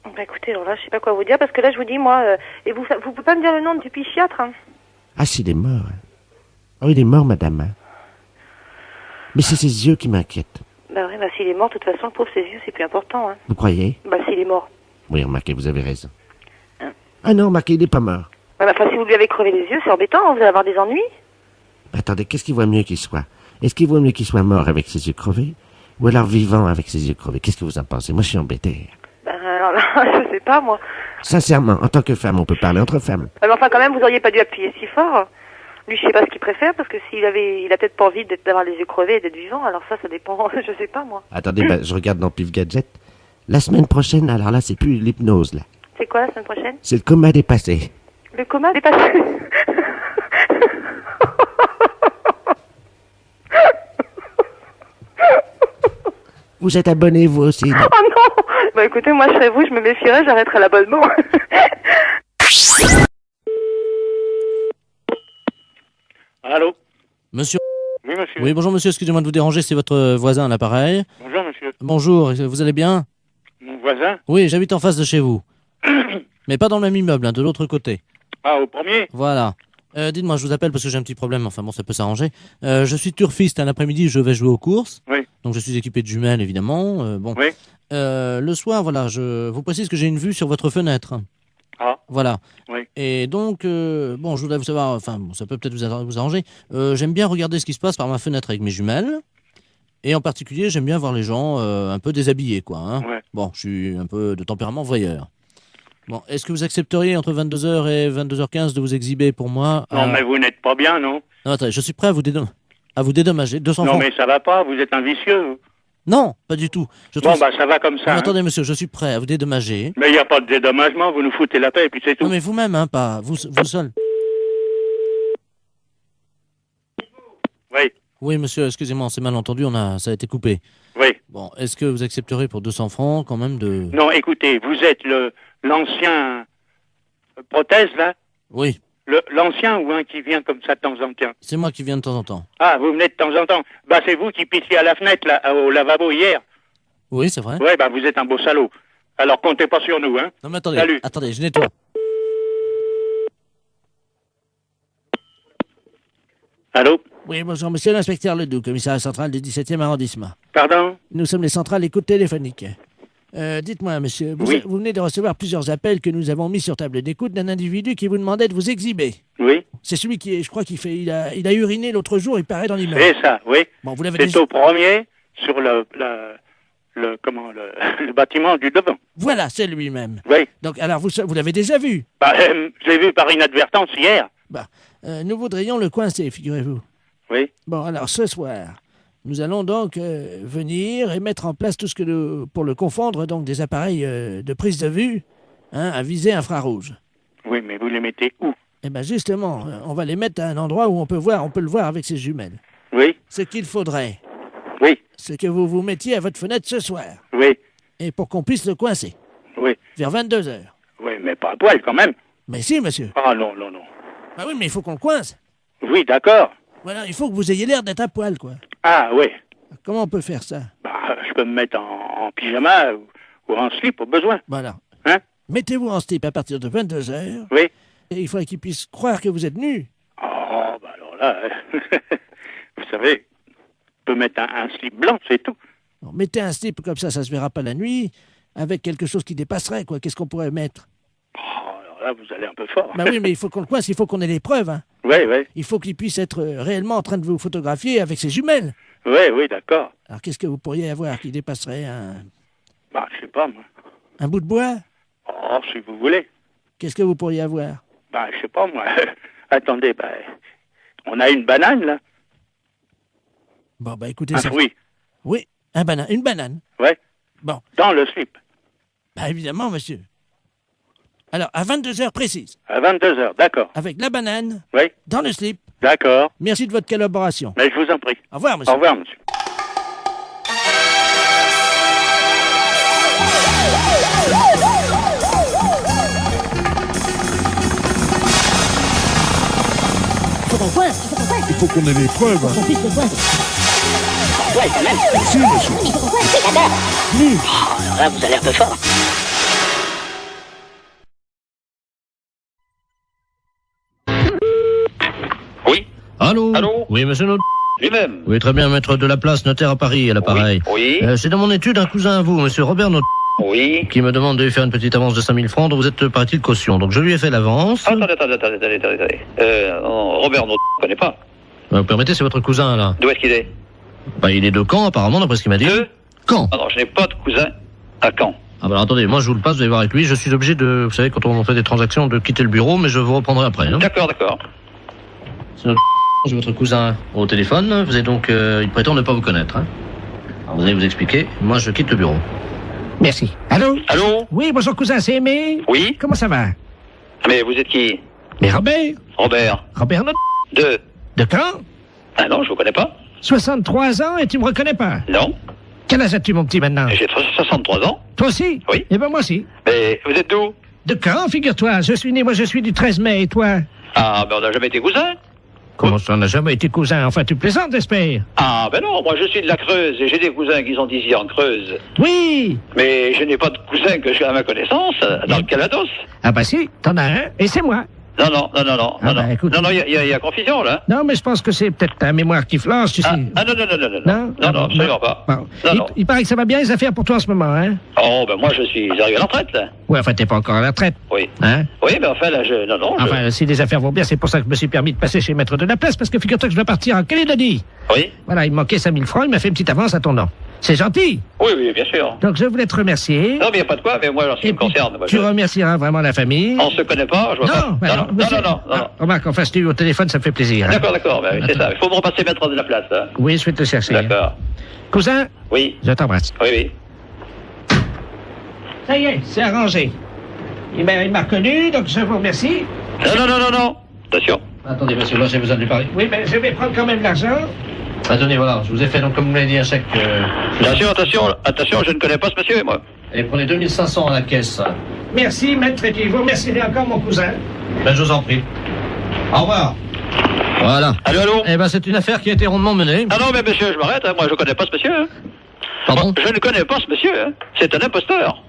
Speaker 7: Hein.
Speaker 1: Bah écoutez, alors là, je sais pas quoi vous dire, parce que là, je vous dis, moi, et vous pouvez pas me dire le nom du psychiatre, hein?
Speaker 7: Ah si, il est mort. Hein. Oh, il est mort, madame. Hein. Mais c'est ses yeux qui m'inquiètent.
Speaker 1: Bah oui, bah s'il est mort, de toute façon, le pauvre, ses yeux, c'est plus important, hein.
Speaker 7: Vous croyez?
Speaker 1: Bah s'il est mort.
Speaker 7: Oui, remarquez, vous avez raison.
Speaker 1: Hein?
Speaker 7: Ah non, remarquez, il n'est pas mort.
Speaker 1: Bah enfin, si vous lui avez crevé les yeux, c'est embêtant, hein, vous allez avoir des ennuis.
Speaker 7: Attendez, qu'est-ce qu'il vaut mieux qu'il soit? Est-ce qu'il vaut mieux qu'il soit mort avec ses yeux crevés ou alors vivant avec ses yeux crevés? Qu'est-ce que vous en pensez? Moi, je suis embêté.
Speaker 1: Bah alors là, je sais pas, moi.
Speaker 7: Sincèrement, en tant que femme, on peut parler entre femmes.
Speaker 1: Mais enfin, quand même, vous auriez pas dû appuyer si fort. Lui, je sais pas ce qu'il préfère, parce que il a peut-être pas envie d'avoir les yeux crevés et d'être vivant, alors ça dépend, je sais pas, moi.
Speaker 7: Attendez, bah, je regarde dans Pif Gadget. La semaine prochaine, alors là, c'est plus l'hypnose, là.
Speaker 1: C'est quoi la semaine prochaine?
Speaker 7: C'est le coma dépassé.
Speaker 1: Le coma dépassé.
Speaker 7: Vous êtes abonné, vous aussi, non?
Speaker 1: Oh non! Bah écoutez, moi je serais vous, je me méfierais, j'arrêterais l'abonnement.
Speaker 8: Allô?
Speaker 9: Monsieur.
Speaker 8: Oui, monsieur.
Speaker 9: Oui, bonjour monsieur, excusez-moi de vous déranger, c'est votre voisin à l'appareil.
Speaker 8: Bonjour, monsieur.
Speaker 9: Bonjour, vous allez bien?
Speaker 8: Mon voisin?
Speaker 9: Oui, j'habite en face de chez vous. Mais pas dans le même immeuble, hein, de l'autre côté.
Speaker 8: Ah, au premier?
Speaker 9: Voilà. Dites-moi, je vous appelle parce que j'ai un petit problème, enfin bon, ça peut s'arranger. Je suis turfiste, un après-midi, je vais jouer aux courses.
Speaker 8: Oui.
Speaker 9: Donc je suis équipé de jumelles, évidemment. Bon.
Speaker 8: Oui.
Speaker 9: Le soir, voilà, je vous précise que j'ai une vue sur votre fenêtre.
Speaker 8: Ah.
Speaker 9: Voilà.
Speaker 8: Oui.
Speaker 9: Et donc, bon, je voudrais vous savoir, enfin, bon, ça peut peut-être vous arranger. J'aime bien regarder ce qui se passe par ma fenêtre avec mes jumelles. Et en particulier, j'aime bien voir les gens un peu déshabillés, quoi. Hein.
Speaker 8: Ouais.
Speaker 9: Bon, je suis un peu de tempérament voyeur. Bon, est-ce que vous accepteriez entre 22h et 22h15 de vous exhiber pour moi?
Speaker 8: Non, mais vous n'êtes pas bien, non?
Speaker 9: Non, attendez, je suis prêt à vous dédommager. 200
Speaker 8: Non,
Speaker 9: francs.
Speaker 8: mais ça va pas, vous êtes un vicieux. Vous.
Speaker 9: Non, pas du tout.
Speaker 8: Bon, bah ça va comme ça.
Speaker 9: Non,
Speaker 8: hein.
Speaker 9: attendez, monsieur, je suis prêt à vous dédommager.
Speaker 8: Mais il n'y a pas de dédommagement, vous nous foutez la paix et puis c'est tout.
Speaker 9: Non, mais vous-même, hein, pas vous seul.
Speaker 8: Oui,
Speaker 9: Oui, monsieur, excusez-moi, on s'est mal entendu, ça a été coupé.
Speaker 8: oui.
Speaker 9: Bon, est-ce que vous accepterez pour 200 francs quand même de...
Speaker 8: Non, écoutez, vous êtes l'ancien prothèse, là?
Speaker 9: Oui,
Speaker 8: L'ancien ou un qui vient comme ça de temps en temps?
Speaker 9: c'est moi qui viens de temps en temps.
Speaker 8: Ah, vous venez de temps en temps. Bah, c'est vous qui pissiez à la fenêtre, là, au lavabo hier.
Speaker 9: Oui, c'est vrai.
Speaker 8: Ouais, bah, vous êtes un beau salaud. Alors, comptez pas sur nous, hein.
Speaker 9: Non, mais attendez,
Speaker 8: Salut.
Speaker 9: attendez, je nettoie.
Speaker 8: Allô?
Speaker 3: Oui, bonjour, monsieur l'inspecteur Ledoux, commissariat central du 17e arrondissement.
Speaker 8: Pardon?
Speaker 3: Nous sommes les centrales écoute téléphonique. Dites-moi, monsieur,
Speaker 8: Oui.
Speaker 3: vous venez de recevoir plusieurs appels que nous avons mis sur table d'écoute d'un individu qui vous demandait de vous exhiber.
Speaker 8: Oui,
Speaker 3: C'est celui qui, je crois il a uriné l'autre jour, il paraît dans l'immeuble.
Speaker 8: c'est ça, oui.
Speaker 3: Bon, vous l'avez
Speaker 8: C'est
Speaker 3: déjà...
Speaker 8: au premier, sur le bâtiment du devant.
Speaker 3: Voilà, c'est lui-même.
Speaker 8: Oui.
Speaker 3: Donc, alors, vous l'avez déjà vu.
Speaker 8: Bah, je l'ai vu par inadvertance hier.
Speaker 3: Nous voudrions le coincer, figurez-vous.
Speaker 8: Oui.
Speaker 3: Bon, alors, ce soir, nous allons donc venir et mettre en place tout ce que pour le confondre, donc des appareils de prise de vue, hein, à visée infrarouge.
Speaker 8: Oui, mais vous les mettez où?
Speaker 3: Eh bien, justement, on va les mettre à un endroit où on peut le voir avec ses jumelles.
Speaker 8: Oui.
Speaker 3: Ce qu'il faudrait,
Speaker 8: Oui.
Speaker 3: c'est que vous vous mettiez à votre fenêtre ce soir,
Speaker 8: Oui.
Speaker 3: et pour qu'on puisse le coincer,
Speaker 8: Oui.
Speaker 3: vers 22h.
Speaker 8: Oui, mais pas à poil quand même.
Speaker 3: Mais si, monsieur.
Speaker 8: Ah non, non, non.
Speaker 3: Ah oui, mais il faut qu'on le coince.
Speaker 8: Oui, d'accord.
Speaker 3: Voilà, il faut que vous ayez l'air d'être à poil, quoi.
Speaker 8: Ah oui.
Speaker 3: Comment on peut faire ça?
Speaker 8: Bah, je peux me mettre en pyjama ou en slip au besoin.
Speaker 3: Voilà.
Speaker 8: Hein?
Speaker 3: Mettez-vous en slip à partir de 22h,
Speaker 8: Oui.
Speaker 3: et il faudrait qu'il puisse croire que vous êtes nu.
Speaker 8: Oh, bah alors là, vous savez, je peux mettre un slip blanc, c'est tout.
Speaker 3: Bon, mettez un slip comme ça se verra pas la nuit, avec quelque chose qui dépasserait, quoi. Qu'est-ce qu'on pourrait mettre?
Speaker 8: Oh, alors là, vous allez un peu fort.
Speaker 3: Bah oui, mais il faut qu'on le coince, il faut qu'on ait les preuves, hein.
Speaker 8: Oui, oui.
Speaker 3: Il faut qu'il puisse être réellement en train de vous photographier avec ses jumelles.
Speaker 8: Oui, oui, d'accord.
Speaker 3: Alors qu'est-ce que vous pourriez avoir qui dépasserait
Speaker 8: Bah, je sais pas, moi.
Speaker 3: un bout de bois?
Speaker 8: Oh, si vous voulez.
Speaker 3: Qu'est-ce que vous pourriez avoir?
Speaker 8: Bah, je sais pas, moi. Attendez, bah, on a une banane, là.
Speaker 3: Bon, bah écoutez,
Speaker 8: Ah,
Speaker 3: ça...
Speaker 8: oui,
Speaker 3: Oui, une banane.
Speaker 8: ouais.
Speaker 3: Bon,
Speaker 8: Dans le slip.
Speaker 3: bah évidemment, monsieur. Alors, à 22h précises,
Speaker 8: À 22h, d'accord.
Speaker 3: avec la banane,
Speaker 8: Oui,
Speaker 3: dans le slip,
Speaker 8: D'accord.
Speaker 9: Merci de votre collaboration.
Speaker 8: Mais je vous en prie.
Speaker 9: Au revoir, monsieur.
Speaker 8: Au revoir, monsieur.
Speaker 3: Il faut qu'on ait des preuves.
Speaker 10: Ouais, quand même.
Speaker 3: Si, monsieur.
Speaker 10: Il faut qu'on voit. C'est d'abord. Alors là, vous allez un peu fort.
Speaker 8: Oui.
Speaker 9: Allô.
Speaker 8: Allô.
Speaker 9: Oui, monsieur Naud.
Speaker 8: Lui-même.
Speaker 9: Oui, très bien, maître de la place, notaire à Paris, à l'appareil.
Speaker 8: Oui.
Speaker 9: C'est dans mon étude un cousin à vous, monsieur Robert Naud,
Speaker 8: Oui.
Speaker 9: qui me demande de lui faire une petite avance de 5000 francs, dont vous êtes, paraît-il, caution. Donc je lui ai fait l'avance.
Speaker 8: Attendez. Robert, non, je ne connais pas.
Speaker 9: Vous permettez, c'est votre cousin, là.
Speaker 8: D'où est-ce qu'il est?
Speaker 9: Bah, il est de Caen, apparemment, d'après ce qu'il m'a dit.
Speaker 8: De
Speaker 9: Caen.
Speaker 8: Ah non, je n'ai pas de cousin à Caen.
Speaker 9: Ah bah alors, attendez, moi je vous le passe, vous allez voir avec lui. Je suis obligé de, vous savez, quand on fait des transactions, de quitter le bureau, mais je vous reprendrai après. Hein.
Speaker 8: D'accord.
Speaker 9: C'est notre... J'ai votre cousin au téléphone. Vous avez donc, il prétend ne pas vous connaître. Hein. Alors, vous allez vous expliquer. Moi, je quitte le bureau.
Speaker 3: Merci. Allô?
Speaker 8: Allô?
Speaker 3: Oui, bonjour cousin, c'est Aimé.
Speaker 8: Oui.
Speaker 3: Comment ça va?
Speaker 8: Mais vous êtes qui?
Speaker 3: Mais Robert.
Speaker 8: Robert.
Speaker 3: Robert Naud.
Speaker 8: De
Speaker 3: Caen?
Speaker 8: Ah non, je vous connais pas.
Speaker 3: 63 ans et tu me reconnais pas?
Speaker 8: Non.
Speaker 3: Quel âge as-tu, mon petit, maintenant?
Speaker 8: J'ai 63 ans.
Speaker 3: Toi aussi?
Speaker 8: Oui.
Speaker 3: Eh ben moi aussi.
Speaker 8: Mais vous êtes d'où?
Speaker 3: De Caen, figure-toi. Je suis du 13 mai, et toi?
Speaker 8: Ah, ben on n'a jamais été cousins.
Speaker 3: Comment ça, on n'a jamais été cousin? Enfin, tu plaisantes, j'espère?
Speaker 8: Ah, ben non, moi je suis de la Creuse et j'ai des cousins qui sont ici en Creuse.
Speaker 3: Oui!
Speaker 8: Mais je n'ai pas de cousin que j'ai à ma connaissance dans le Calados.
Speaker 3: Ah bah si, t'en as un, et c'est moi.
Speaker 8: Non,
Speaker 3: écoute.
Speaker 8: non, il y a confusion là.
Speaker 3: Non, mais je pense que c'est peut-être ta mémoire qui flanche, tu sais.
Speaker 8: Non, absolument pas.
Speaker 3: Bon.
Speaker 8: Non.
Speaker 3: Il paraît que ça va bien les affaires pour toi en ce moment, hein?
Speaker 8: Oh, ben moi je suis arrivé à la retraite là.
Speaker 3: Ouais, enfin, t'es pas encore à la retraite.
Speaker 8: Oui.
Speaker 3: Hein?
Speaker 8: Oui, mais enfin là,
Speaker 3: Enfin, si les affaires vont bien, c'est pour ça que je me suis permis de passer chez Maître de la Place, parce que figure-toi que je dois partir en Calédonie.
Speaker 8: Oui.
Speaker 3: Voilà, il me manquait 5000 francs, il m'a fait une petite avance à ton nom. C'est gentil.
Speaker 8: Oui, bien sûr.
Speaker 3: Donc je voulais te remercier.
Speaker 8: Non, mais il n'y a pas de quoi, mais moi, en ce qui me concerne...
Speaker 3: Tu remercieras vraiment la famille.
Speaker 8: On se connaît pas, je vois pas. Non.
Speaker 3: Remarque, enfin, si tu es au téléphone, ça me fait plaisir. Hein.
Speaker 8: D'accord, ben, c'est ça. Il faut me repasser Maître de la Place. Hein.
Speaker 3: Oui, je vais te chercher.
Speaker 8: D'accord.
Speaker 3: Cousin?
Speaker 8: Oui.
Speaker 3: Je t'embrasse.
Speaker 8: Oui.
Speaker 3: Ça y est, c'est arrangé. Il m'a reconnu, donc je vous remercie.
Speaker 8: Non. Attention.
Speaker 9: Attendez, monsieur, là, j'ai besoin de lui parler.
Speaker 3: Oui, mais je vais prendre quand même l'argent.
Speaker 9: Attendez, voilà, je vous ai fait, donc, comme vous l'avez dit, un chèque... Attention, je ne connais pas ce monsieur, moi. Et prenez 2500 à la caisse.
Speaker 3: Merci, maître, et puis vous remercierez encore mon cousin.
Speaker 9: Ben, je vous en prie. Au revoir. Voilà.
Speaker 8: Allô?
Speaker 9: Eh ben, c'est une affaire qui a été rondement menée.
Speaker 8: Ah non, mais monsieur, je m'arrête, hein. Moi, je ne connais pas ce monsieur. Hein.
Speaker 9: Pardon?
Speaker 8: Je ne connais pas ce monsieur, hein. C'est un imposteur.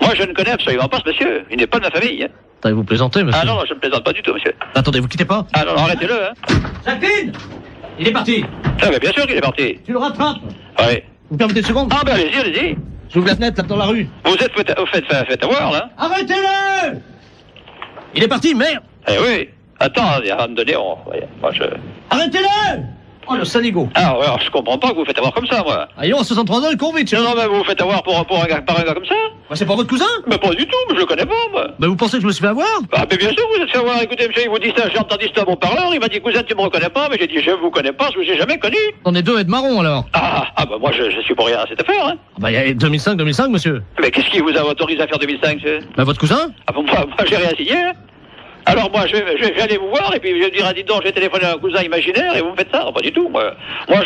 Speaker 8: Moi, je ne connais absolument pas ce monsieur. Il n'est pas de ma famille. Hein.
Speaker 9: Attendez, vous plaisantez, monsieur?
Speaker 8: Ah non, je ne plaisante pas du tout, monsieur.
Speaker 9: Attendez, vous quittez pas?
Speaker 8: Ah non, arrêtez-le, hein.
Speaker 9: Jacqueline! Il est parti.
Speaker 8: Ah, mais bien sûr qu'il est parti.
Speaker 9: Tu le rattrapes?
Speaker 8: Oui.
Speaker 9: Vous permettez une seconde?
Speaker 8: Ah, ben allez-y.
Speaker 9: J'ouvre la fenêtre, là, dans la rue.
Speaker 8: Vous êtes fait avoir, là.
Speaker 9: Arrêtez-le! Il est parti, merde!
Speaker 8: Eh oui. Attends, il y a un moment donné, moi, je...
Speaker 9: Arrêtez-le! Oh, le saligo!
Speaker 8: Ah, ouais, alors, je comprends pas que vous faites avoir comme ça, moi.
Speaker 9: Allez, à 63 ans, il court vite.
Speaker 8: Non, mais vous vous faites avoir par un gars comme ça?
Speaker 9: Bah, c'est pas votre cousin?
Speaker 8: Mais pas du tout, mais je le connais pas, moi.
Speaker 9: Bah, vous pensez que je me suis fait avoir?
Speaker 8: Ah, mais bien sûr, vous êtes fait avoir. Écoutez, monsieur, il vous dit ça, j'ai entendu ça à mon parleur, il m'a dit, cousin, tu me reconnais pas, mais j'ai dit, je vous connais pas, je vous ai jamais connu.
Speaker 9: On est deux et de marron, alors.
Speaker 8: Ah, bah, moi, je suis pour rien à cette affaire, hein.
Speaker 9: Ah, bah, il y a 2005, monsieur.
Speaker 8: Mais qu'est-ce qui vous a autorisé à faire 2005, monsieur?
Speaker 9: Bah, votre cousin?
Speaker 8: Ah, bon, moi, j'ai rien signé, hein. Alors moi, je vais aller vous voir et puis je vais dire, dis donc, j'ai téléphoné à un cousin imaginaire et vous me faites ça. Pas du tout, moi. Moi,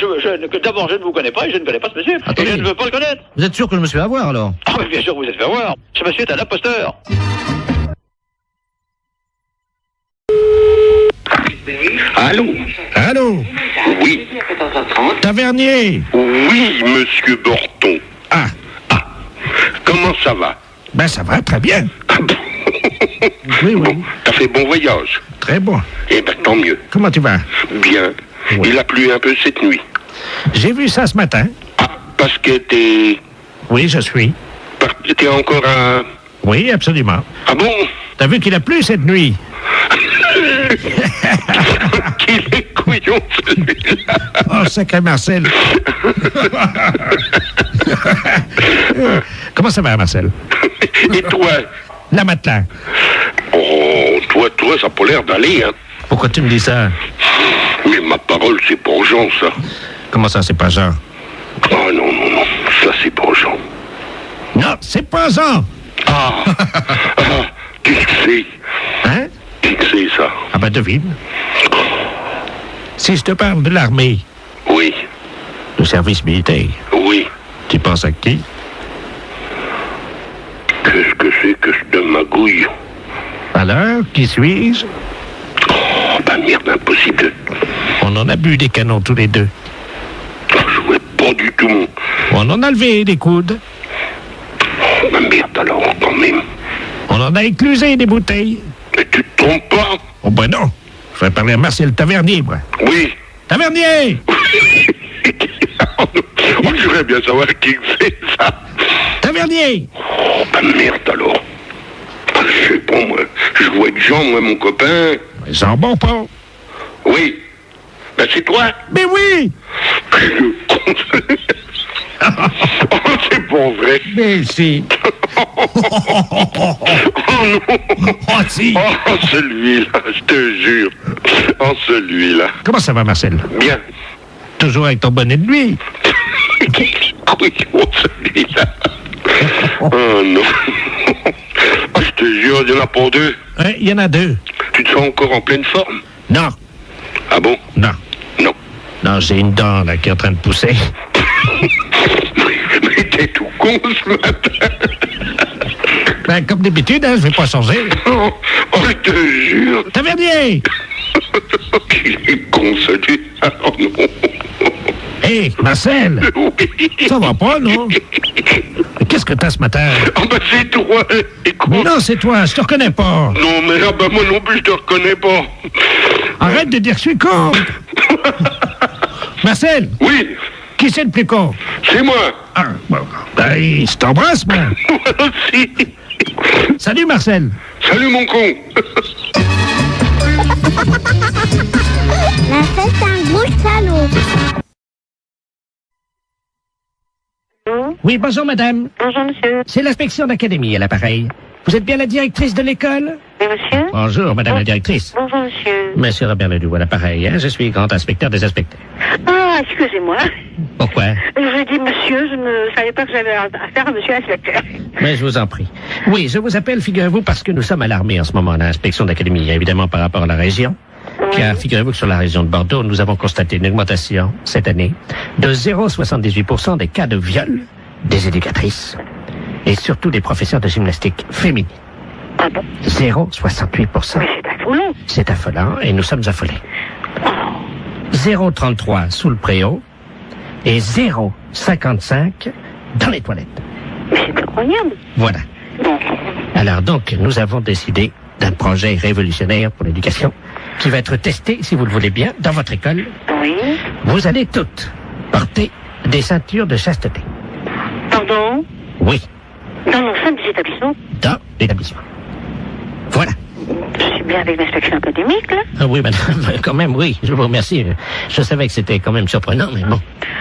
Speaker 8: d'abord, je ne vous connais pas et je ne connais pas ce monsieur.
Speaker 9: Attendez.
Speaker 8: Et je ne veux pas le connaître.
Speaker 9: Vous êtes sûr que je me suis fait avoir, alors?
Speaker 8: Ah, mais bien sûr que vous êtes fait avoir. Ce monsieur est un imposteur.
Speaker 3: Allô?
Speaker 11: Oui.
Speaker 3: Tavernier?
Speaker 11: Oui, monsieur Borton.
Speaker 3: Ah.
Speaker 11: Comment ça va?
Speaker 3: Ben, ça va, très bien. Oui.
Speaker 11: Bon, t'as fait bon voyage?
Speaker 3: Très bon.
Speaker 11: Eh ben, tant mieux.
Speaker 3: Comment tu vas?
Speaker 11: Bien.
Speaker 3: Oui.
Speaker 11: Il a plu un peu cette nuit.
Speaker 3: J'ai vu ça ce matin.
Speaker 11: Ah, parce que t'es...
Speaker 3: Oui, je suis.
Speaker 11: T'es encore à...
Speaker 3: Oui, absolument.
Speaker 11: Ah bon?
Speaker 3: T'as vu qu'il a plu cette nuit?
Speaker 11: Qu'il est couillon, celui-là.
Speaker 3: Oh, sacré Marcel. Comment ça va, Marcel?
Speaker 11: Et toi?
Speaker 3: La matelas.
Speaker 11: Oh, toi, ça a pas l'air d'aller, hein.
Speaker 3: Pourquoi tu me dis ça?
Speaker 11: Mais ma parole, c'est pour Jean, ça.
Speaker 3: Comment ça, c'est pas Jean?
Speaker 11: Oh non, ça c'est pour Jean.
Speaker 3: Non, c'est pas Jean.
Speaker 11: Qui que c'est?
Speaker 3: Hein?
Speaker 11: Qui que c'est, ça?
Speaker 3: Ah ben, devine.
Speaker 7: Si je te parle de l'armée,
Speaker 11: Oui,
Speaker 7: du service militaire,
Speaker 11: oui.
Speaker 7: tu penses à qui?
Speaker 11: Qu'est-ce que c'est que ce de magouille?
Speaker 7: Alors, qui suis-je?
Speaker 11: Oh, bah merde, impossible.
Speaker 7: On en a bu des canons tous les deux.
Speaker 11: Oh, je vois pas du tout.
Speaker 7: On en a levé des coudes.
Speaker 11: Oh, bah merde alors, quand même.
Speaker 7: On en a éclusé des bouteilles.
Speaker 11: Mais tu te trompes pas?
Speaker 7: Oh ben non. Je vais parler à Marcel Tavernier, moi.
Speaker 11: Oui.
Speaker 7: Tavernier!
Speaker 11: On devrait bien savoir qui fait ça.
Speaker 7: Tavernier!
Speaker 11: Oh, bah merde alors. Je sais pas, moi. Je vois de Jean, moi, mon copain.
Speaker 7: Jean Bonpont.
Speaker 11: Oui. Ben c'est toi.
Speaker 7: Mais oui!
Speaker 11: Le con. Oh, c'est pas vrai.
Speaker 7: Mais si.
Speaker 11: Oh non.
Speaker 7: Oh si.
Speaker 11: Oh, celui-là, je te jure. Oh, celui-là.
Speaker 7: Comment ça va, Marcel?
Speaker 11: Bien.
Speaker 7: Toujours avec ton bonnet de nuit.
Speaker 11: Oui, oh, celui-là. Oh non. Oh, je te jure, il y en a pas deux.
Speaker 7: Ouais, il y en a deux.
Speaker 11: Tu te sens encore en pleine forme?
Speaker 7: Non.
Speaker 11: Ah bon?
Speaker 7: Non.
Speaker 11: Non.
Speaker 7: Non, j'ai une dent, là, qui est en train de pousser.
Speaker 11: Mais t'es tout con ce matin.
Speaker 7: Ben, comme d'habitude, hein, je vais pas changer.
Speaker 11: Oh, je te jure.
Speaker 7: Tavernier!
Speaker 11: Qu'il est con, celui-là. Oh non.
Speaker 7: Hé, Marcel!
Speaker 11: Oui.
Speaker 7: Ça va pas, non? Mais qu'est-ce que t'as ce matin?
Speaker 11: Ah bah c'est toi, écoute.
Speaker 7: Mais non, c'est toi, je te reconnais pas.
Speaker 11: Non, mais là, bah moi non plus, je te reconnais pas.
Speaker 7: Arrête de dire que je suis con. Marcel,
Speaker 11: Oui,
Speaker 7: qui c'est le plus con?
Speaker 11: c'est moi.
Speaker 7: Ah, bon, ben, je t'embrasse, moi.
Speaker 11: Moi aussi.
Speaker 7: Salut, Marcel.
Speaker 11: Salut, mon con.
Speaker 12: C'est un gros salaud.
Speaker 7: Oui, bonjour, madame.
Speaker 5: Bonjour, monsieur.
Speaker 7: C'est l'inspection d'académie à l'appareil. Vous êtes bien la directrice de l'école?
Speaker 5: Oui, monsieur.
Speaker 7: Bonjour, madame la directrice.
Speaker 5: Bonjour, monsieur.
Speaker 7: Monsieur Robert Ledoux à l'appareil, hein? Je suis grand inspecteur des inspecteurs.
Speaker 5: Ah, excusez-moi.
Speaker 7: Pourquoi?
Speaker 5: J'ai dit monsieur, je ne savais pas que j'avais affaire à monsieur l'inspecteur.
Speaker 7: Mais je vous en prie. Oui, je vous appelle, figurez-vous, parce que nous sommes alarmés en ce moment à l'inspection d'académie, évidemment par rapport à la région. Car figurez-vous que sur la région de Bordeaux, nous avons constaté une augmentation, cette année, de 0,78% des cas de viol des éducatrices et surtout des professeurs de gymnastique féminines.
Speaker 5: Ah bon?
Speaker 7: 0,68%.
Speaker 5: Mais c'est affolant.
Speaker 7: C'est affolant et nous sommes affolés. 0,33 sous le préau et 0,55 dans les toilettes.
Speaker 5: Mais c'est incroyable.
Speaker 7: Voilà.
Speaker 5: Bon.
Speaker 7: Alors donc, nous avons décidé d'un projet révolutionnaire pour l'éducation qui va être testé, si vous le voulez bien, dans votre école.
Speaker 5: Oui.
Speaker 7: Vous allez toutes porter des ceintures de chasteté.
Speaker 5: Pardon?
Speaker 7: Oui,
Speaker 5: Dans l'enceinte des établissements?
Speaker 7: dans l'établissement. Voilà.
Speaker 5: Je suis bien avec l'inspection académique, là.
Speaker 7: Ah oui, madame, quand même, oui, je vous remercie. Je savais que c'était quand même surprenant, mais bon.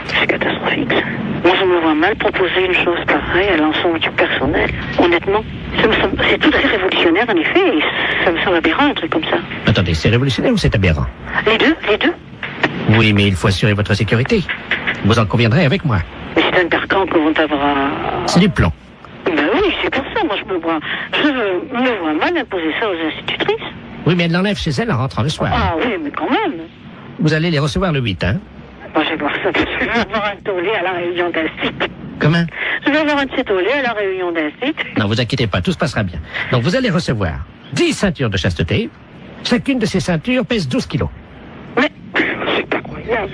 Speaker 5: C'est catastrophique, ça. Moi, je me vois mal proposer une chose pareille à l'ensemble du personnel. Honnêtement, c'est tout à fait révolutionnaire, en effet, et ça me semble aberrant, un truc comme ça.
Speaker 7: Attendez, c'est révolutionnaire ou c'est aberrant?
Speaker 5: Les deux?
Speaker 7: Oui, mais il faut assurer votre sécurité. Vous en conviendrez avec moi.
Speaker 5: Mais c'est un carcan que vont avoir...
Speaker 7: C'est du plomb.
Speaker 5: Ben oui, c'est pour ça, moi, je me vois mal imposer ça aux institutrices.
Speaker 7: Oui, mais elle l'enlève chez elle en rentrant le soir.
Speaker 5: Ah oui, mais quand même.
Speaker 7: Vous allez les recevoir le 8, hein?
Speaker 5: Moi, je vais voir ça, parce que je vais avoir un tollé à la réunion d'instit.
Speaker 7: Comment?
Speaker 5: Je vais avoir un de ces tollés à la réunion d'instit.
Speaker 7: Non, vous inquiétez pas, tout se passera bien. Donc, vous allez recevoir 10 ceintures de chasteté. Chacune de ces ceintures pèse 12 kilos.
Speaker 5: Mais c'est incroyable.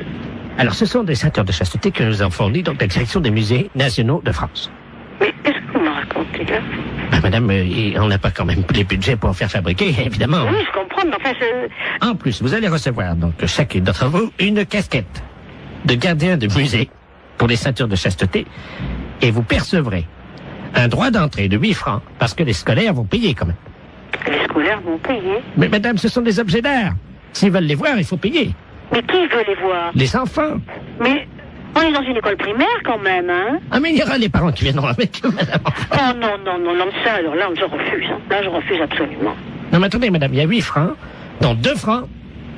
Speaker 7: Alors, ce sont des ceintures de chasteté que nous avons fournies donc la direction des musées nationaux de France.
Speaker 5: Mais qu'est-ce que vous me racontez, là?
Speaker 7: Ben, madame, on n'a pas quand même les budgets pour en faire fabriquer, évidemment.
Speaker 5: Oui, je comprends, mais enfin,
Speaker 7: En plus, vous allez recevoir, donc, chacune d'entre vous, une casquette de gardien de musée pour les ceintures de chasteté. Et vous percevrez un droit d'entrée de 8 francs, parce que les scolaires vont payer quand même.
Speaker 5: Les scolaires vont payer.
Speaker 7: Mais madame, ce sont des objets d'art. S'ils veulent les voir, il faut payer.
Speaker 5: Mais qui veut les voir?
Speaker 7: Les enfants.
Speaker 5: Mais on est dans une école primaire quand même, hein?
Speaker 7: Ah, mais il y aura les parents qui viendront avec eux, madame.
Speaker 5: Oh non, ça, alors là, je refuse. Hein. Là, je refuse absolument.
Speaker 7: Non, mais attendez, madame, il y a 8 francs, dont 2 francs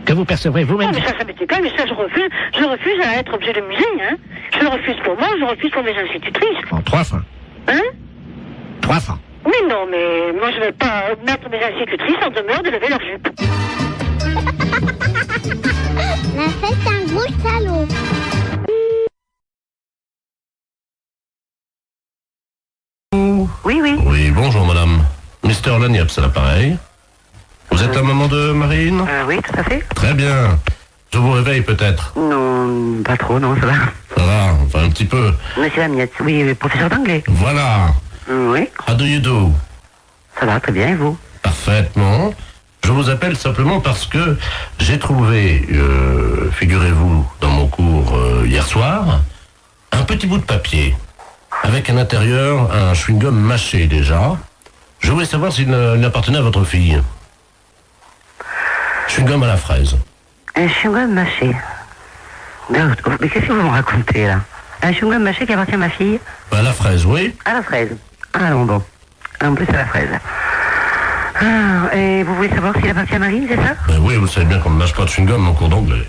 Speaker 7: que vous percevrez vous-même.
Speaker 5: Oh, mais ça m'était pas, mais ça, je refuse. Je refuse à être objet de musée, hein? Je le refuse pour moi, je refuse pour mes institutrices.
Speaker 7: Bon, 3 francs.
Speaker 5: Hein?
Speaker 7: 3 francs.
Speaker 5: Mais non, mais moi, je vais pas mettre mes institutrices en demeure de lever leur jupe.
Speaker 12: La fête, c'est un gros salaud.
Speaker 1: Oui, oui.
Speaker 13: Oui, bonjour madame. Mister Lagniepce à l'appareil. Vous êtes la maman de Marine?
Speaker 1: Oui, tout à fait.
Speaker 13: Très bien. Je vous réveille peut-être.
Speaker 1: Non, pas trop, non, ça va.
Speaker 13: Ça va, enfin un petit peu.
Speaker 1: Monsieur Lamiette, oui, professeur d'anglais.
Speaker 13: Voilà.
Speaker 1: Oui.
Speaker 13: How do you do?
Speaker 1: Ça va, très bien, et vous?
Speaker 13: Parfaitement. Je vous appelle simplement parce que j'ai trouvé, figurez-vous, dans mon cours hier soir, un petit bout de papier avec à l'intérieur un chewing-gum mâché déjà. Je voulais savoir s'il appartenait à votre fille. Chewing-gum à la fraise.
Speaker 1: Un chewing-gum mâché. Mais qu'est-ce que vous me racontez, là? Un chewing-gum mâché qui appartient à ma fille?
Speaker 13: À la fraise, oui.
Speaker 1: À la fraise. Ah non, bon. En plus, à la fraise. Ah, et vous voulez savoir s'il appartient à Marine, c'est ça?
Speaker 13: Oui, vous savez bien qu'on ne mâche pas de chewing-gum en cours d'anglais.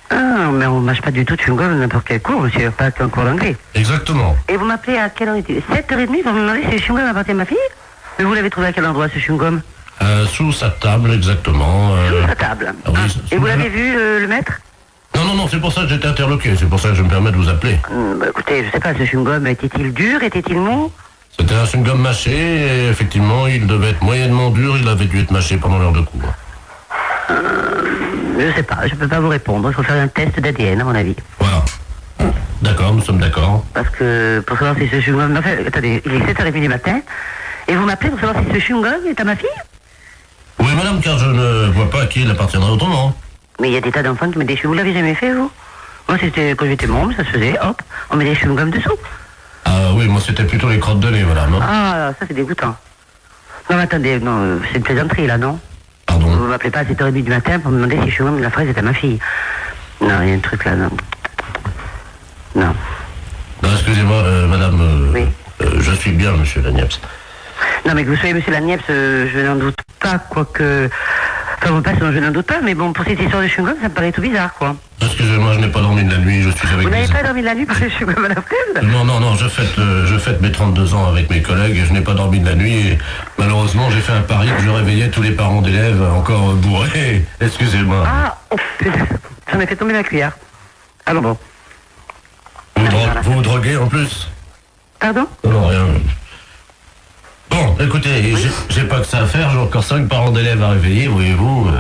Speaker 1: Ah, mais on ne mâche pas du tout de chewing-gum dans n'importe quel cours, monsieur, pas qu'un cours d'anglais.
Speaker 13: Exactement.
Speaker 1: Et vous m'appelez à quelle heure est-il? 7h30, vous me demandez si le chewing-gum appartient à ma fille? Mais vous l'avez trouvé à quel endroit, ce chewing-gum?
Speaker 13: Sous sa table, exactement.
Speaker 1: Sous sa table.
Speaker 13: Ah, oui,
Speaker 1: et vous l'avez vu, le maître?
Speaker 13: Non, c'est pour ça que j'étais interloqué, c'est pour ça que je me permets de vous appeler.
Speaker 1: Bah, écoutez, je sais pas, ce chewing-gum, était-il dur, était-il mou?
Speaker 13: C'était un chewing-gum mâché, et effectivement, il devait être moyennement dur, il avait dû être mâché pendant l'heure de cours.
Speaker 1: Je sais pas, je peux pas vous répondre, il faut faire un test d'ADN, à mon avis.
Speaker 13: Voilà. D'accord, nous sommes d'accord.
Speaker 1: Parce que, pour savoir si ce chewing-gum... Enfin, attendez, il est 7h30 du matin, et vous m'appelez pour savoir si ce chewing-gum est à ma fille?
Speaker 13: Oui, madame, car je ne vois pas à qui il appartiendra autrement.
Speaker 1: Mais il y a des tas d'enfants qui mettent des chewing-gums. Vous l'avez jamais fait, vous? Moi, c'était quand j'étais môme, ça se faisait, hop, on met des chewing-gums dessous.
Speaker 13: Ah oui, moi c'était plutôt les crottes de nez, madame. Hein.
Speaker 1: Ah, ça c'est dégoûtant. Non, mais attendez, non, c'est une plaisanterie, là, non?
Speaker 13: Pardon?
Speaker 1: Vous m'appelez pas à 7h30 du matin pour me demander si le chewing-gum de la fraise est à ma fille. Non, il y a un truc là, non. Non.
Speaker 13: Non, excusez-moi, madame,
Speaker 1: oui.
Speaker 13: Je suis bien, monsieur Lagniepce.
Speaker 1: Non, mais que vous soyez monsieur Lagniepce, je n'en doute pas, quoique... Enfin, mon passe, je n'en doute pas, mais bon, pour cette histoire de chewing-gum, ça me paraît tout bizarre, quoi.
Speaker 13: Excusez-moi, je n'ai pas dormi de la nuit, je suis avec...
Speaker 1: Vous n'avez pas dormi de la nuit par le chewing-gum à la fraise?
Speaker 13: Non, je fête mes 32 ans avec mes collègues et je n'ai pas dormi de la nuit et malheureusement j'ai fait un pari que je réveillais tous les parents d'élèves encore bourrés. Excusez-moi.
Speaker 1: Ah, oh, j'en ai fait tomber la cuillère. Alors bon.
Speaker 13: Vous vous droguez en plus?
Speaker 1: Pardon?
Speaker 13: Non, rien. Bon, écoutez, oui. j'ai pas que ça à faire, j'ai encore 5 parents d'élèves à réveiller, voyez-vous.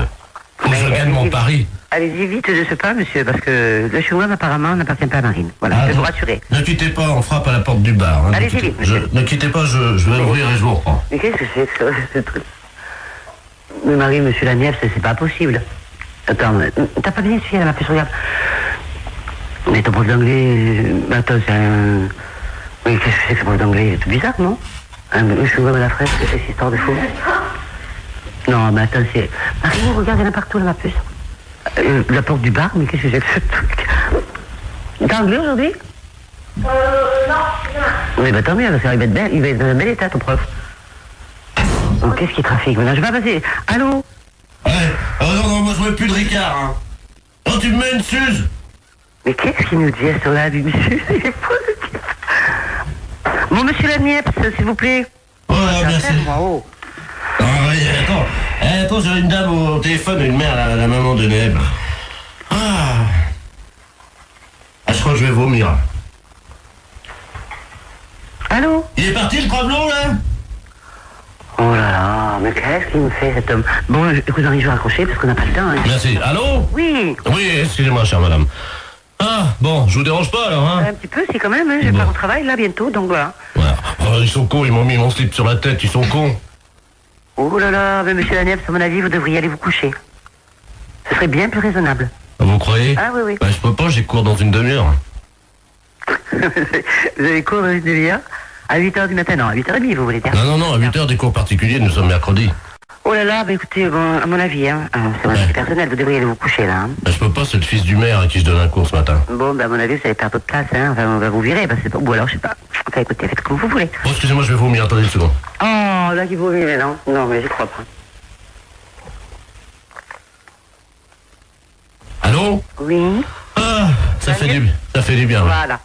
Speaker 13: Faut que je gagne mon pari.
Speaker 1: Allez-y vite, je sais pas, monsieur, parce que le chewing-gum apparemment n'appartient pas à Marine. Voilà, je vais vous rassurer.
Speaker 13: Ne quittez pas, on frappe à la porte du bar. Hein,
Speaker 1: allez-y vite, monsieur.
Speaker 13: Ne quittez pas, je vais ouvrir et je vous reprends.
Speaker 1: Mais qu'est-ce que c'est que ce truc? Mais Marie, monsieur Lagniepce, c'est pas possible. Attends, t'as pas bien suivi à ma puce, regarde. Mais ton prof d'anglais... Attends, c'est un... Oui, qu'est-ce que c'est que ce prof d'anglais? C'est tout bizarre, non? Un chewing-gum à la fraise, c'est cette histoire de fou. Non, mais attends, c'est... Marie, regarde, il y en a partout, là, ma puce. La porte du bar, mais qu'est-ce que c'est que ce truc? T'as anglais aujourd'hui?
Speaker 12: Non.
Speaker 1: Oui, bah tant mieux, parce qu'il va être belle, il va être dans un bel état, ton prof. Donc, qu'est-ce qui trafique maintenant? Je vais pas passer. Allô?
Speaker 13: Ouais. Oh non, moi je veux plus de Ricard, hein. Oh, tu me mets une suze?
Speaker 1: Mais qu'est-ce qu'il nous dit à ce là, lui, monsieur? Il est fou, le type. Bon, monsieur Lagniepce, s'il vous plaît.
Speaker 13: Oh, merci.
Speaker 1: Oh.
Speaker 13: Ah oui, attends, j'ai une dame au téléphone, une mère, la maman de Neb. Ah, je crois que je vais vomir.
Speaker 1: Allô?
Speaker 13: Il est parti le problème là?
Speaker 1: Oh là là, mais qu'est-ce qu'il me fait cet homme? Bon, écoute, Henri, je vais raccrocher parce qu'on n'a pas le temps. Hein.
Speaker 13: Merci. Allô?
Speaker 1: Oui.
Speaker 13: Oui, excusez-moi, chère madame. Ah, bon, je vous dérange pas alors, hein?
Speaker 1: Un petit peu, si quand même, hein, je pars au travail là bientôt, donc voilà.
Speaker 13: Voilà. Oh, ils sont cons, ils m'ont mis mon slip sur la tête, ils sont cons.
Speaker 1: Oh là là, mais monsieur Lagniepce, à mon avis, vous devriez aller vous coucher. Ce serait bien plus raisonnable.
Speaker 13: Vous croyez?
Speaker 1: Ah oui, oui.
Speaker 13: Bah, je peux pas, j'ai cours dans une demi-heure.
Speaker 1: Vous avez cours dans une demi-heure? À 8h du matin, non, à 8h30, vous voulez dire?
Speaker 13: Non, à 8h des cours particuliers, nous sommes mercredi.
Speaker 1: Oh là là, bah écoutez, bon, à mon avis, hein, c'est mon avis personnel, vous devriez aller vous coucher là. Hein.
Speaker 13: Bah, je peux pas, c'est le fils du maire à qui je donne un cours ce matin.
Speaker 1: Bon, bah à mon avis, vous allez perdre votre place, hein, enfin, on va vous virer, parce que c'est pas... Ou alors, je sais pas. Enfin, écoutez, faites comme vous voulez.
Speaker 13: Oh, excusez-moi, je vais vomir, attendez une seconde.
Speaker 1: Oh, là, qui vomit, mais non. Non, mais j'y crois pas.
Speaker 13: Allô?
Speaker 1: Oui.
Speaker 13: Ah, ça fait du bien.
Speaker 1: Voilà.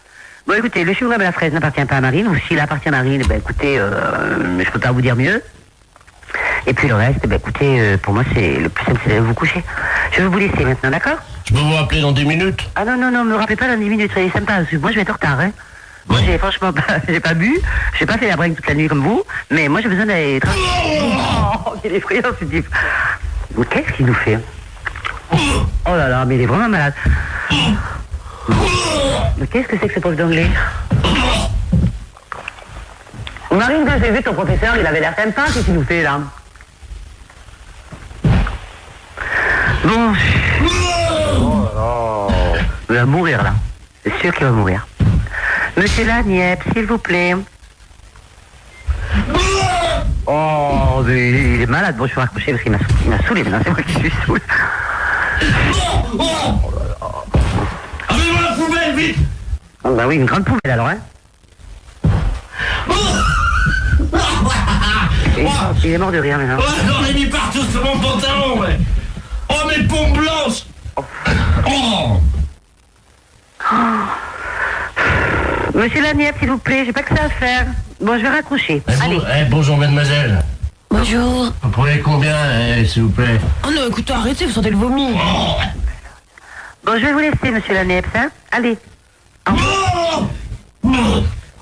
Speaker 1: Bon, écoutez, le chewing-gum à la fraise n'appartient pas à Marine, ou s'il appartient à Marine, ben écoutez, je peux pas vous dire mieux. Et puis le reste, bah, écoutez, pour moi, c'est le plus simple, c'est de vous coucher. Je vais vous laisser maintenant, d'accord?
Speaker 13: Je peux vous rappeler dans 10 minutes?
Speaker 1: Ah non, me rappelez pas dans 10 minutes, soyez sympa, parce que moi, je vais être en retard, hein. Moi, j'ai franchement pas, j'ai pas bu, j'ai pas fait la break toute la nuit comme vous, mais moi, j'ai besoin d'aller... Oh, il est effrayant, ce type. Mais qu'est-ce qu'il nous fait? Oh là là, mais il est vraiment malade. Mais qu'est-ce que c'est que ce prof d'anglais? Marine, quand j'ai vu ton professeur, il avait l'air sympa, qu'est-ce qu'il nous fait là? Bon. Oh là là. Il va mourir là. C'est sûr qu'il va mourir. Monsieur Laniep, s'il vous plaît. Oh, mais il est malade. Bon, je vais raccrocher parce qu'il m'a saoulé maintenant. C'est moi qui suis saoul. Oh là là.
Speaker 13: Avez-moi la poubelle, vite!
Speaker 1: Ah bah oui, une grande poubelle alors, hein. Il est mort de rire maintenant.
Speaker 13: Oh, j'en ai mis partout sur mon pantalon, ouais. Oh, mes pompes blanches! Oh!
Speaker 1: Monsieur Laniep, s'il vous plaît, j'ai pas que ça à faire. Bon, je vais raccrocher. Allez.
Speaker 13: Bonjour, mademoiselle.
Speaker 10: Bonjour.
Speaker 13: Vous prenez combien, s'il vous plaît?
Speaker 10: Oh non, écoutez, arrêtez, vous sentez le vomi.
Speaker 13: Oh.
Speaker 1: Bon, je vais vous laisser, monsieur Laniep, hein. Allez.
Speaker 13: Oh.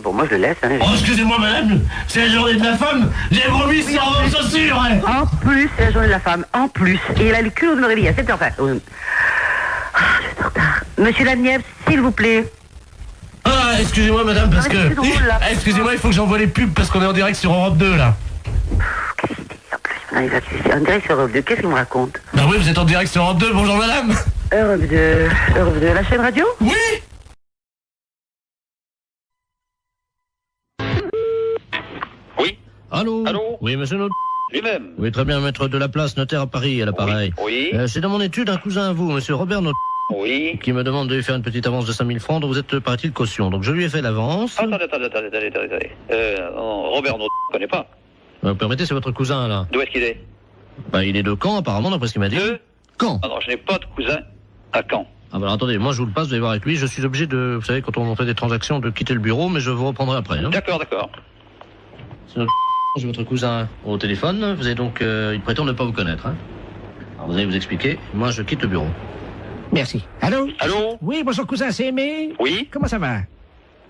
Speaker 1: Bon, moi je le laisse, hein.
Speaker 13: Oh, excusez-moi, madame, c'est la journée de la femme. J'ai vomi sur vos chaussures, hein.
Speaker 1: En plus, c'est la journée de la femme. En plus. Et il a le culot de me réveiller à 7h. Enfin, je vais être en retard. Monsieur Laniep, s'il vous plaît.
Speaker 13: Ah, excusez-moi, madame, parce
Speaker 1: mais
Speaker 13: que...
Speaker 1: c'est drôle, là.
Speaker 13: Excusez-moi, il faut que j'envoie les pubs parce qu'on est en direct sur Europe 2, là.
Speaker 1: Qu'est-ce qu'il dit en plus? Non, il va en direct sur Europe 2. Qu'est-ce qu'il me raconte?
Speaker 13: Bah oui, vous êtes en direct sur Europe 2, bonjour, madame.
Speaker 1: Europe 2, la chaîne radio?
Speaker 13: Oui.
Speaker 8: Oui.
Speaker 7: Allô? Oui, monsieur Naud.
Speaker 8: Lui-même.
Speaker 7: Oui, très bien, maître de la place, notaire à Paris, à l'appareil.
Speaker 8: Oui.
Speaker 7: C'est dans mon étude un cousin à vous, monsieur Robert Naud.
Speaker 8: Oui.
Speaker 7: Qui me demande de lui faire une petite avance de 5000 francs, dont vous êtes, paraît-il, caution. Donc je lui ai fait l'avance.
Speaker 8: Attendez. Robert, on ne connaît pas.
Speaker 7: Vous permettez, c'est votre cousin, là.
Speaker 8: D'où est-ce qu'il est?
Speaker 7: Bah, il est de Caen, apparemment, d'après ce qu'il m'a dit.
Speaker 8: De
Speaker 7: Caen.
Speaker 8: Ah non, je n'ai pas de cousin à Caen.
Speaker 7: Ah bah alors, attendez, moi je vous le passe, vous allez voir avec lui. Je suis obligé de, vous savez, quand on fait des transactions, de quitter le bureau, mais je vous reprendrai après. Hein.
Speaker 8: D'accord.
Speaker 7: C'est notre... J'ai votre cousin au téléphone. Vous avez donc, il prétend ne pas vous connaître. Hein. Alors vous allez vous expliquer. Moi, je quitte le bureau.
Speaker 3: Merci. Allô?
Speaker 8: Allô?
Speaker 3: Oui, bonjour cousin, c'est Aimé?
Speaker 8: Oui?
Speaker 3: Comment ça va?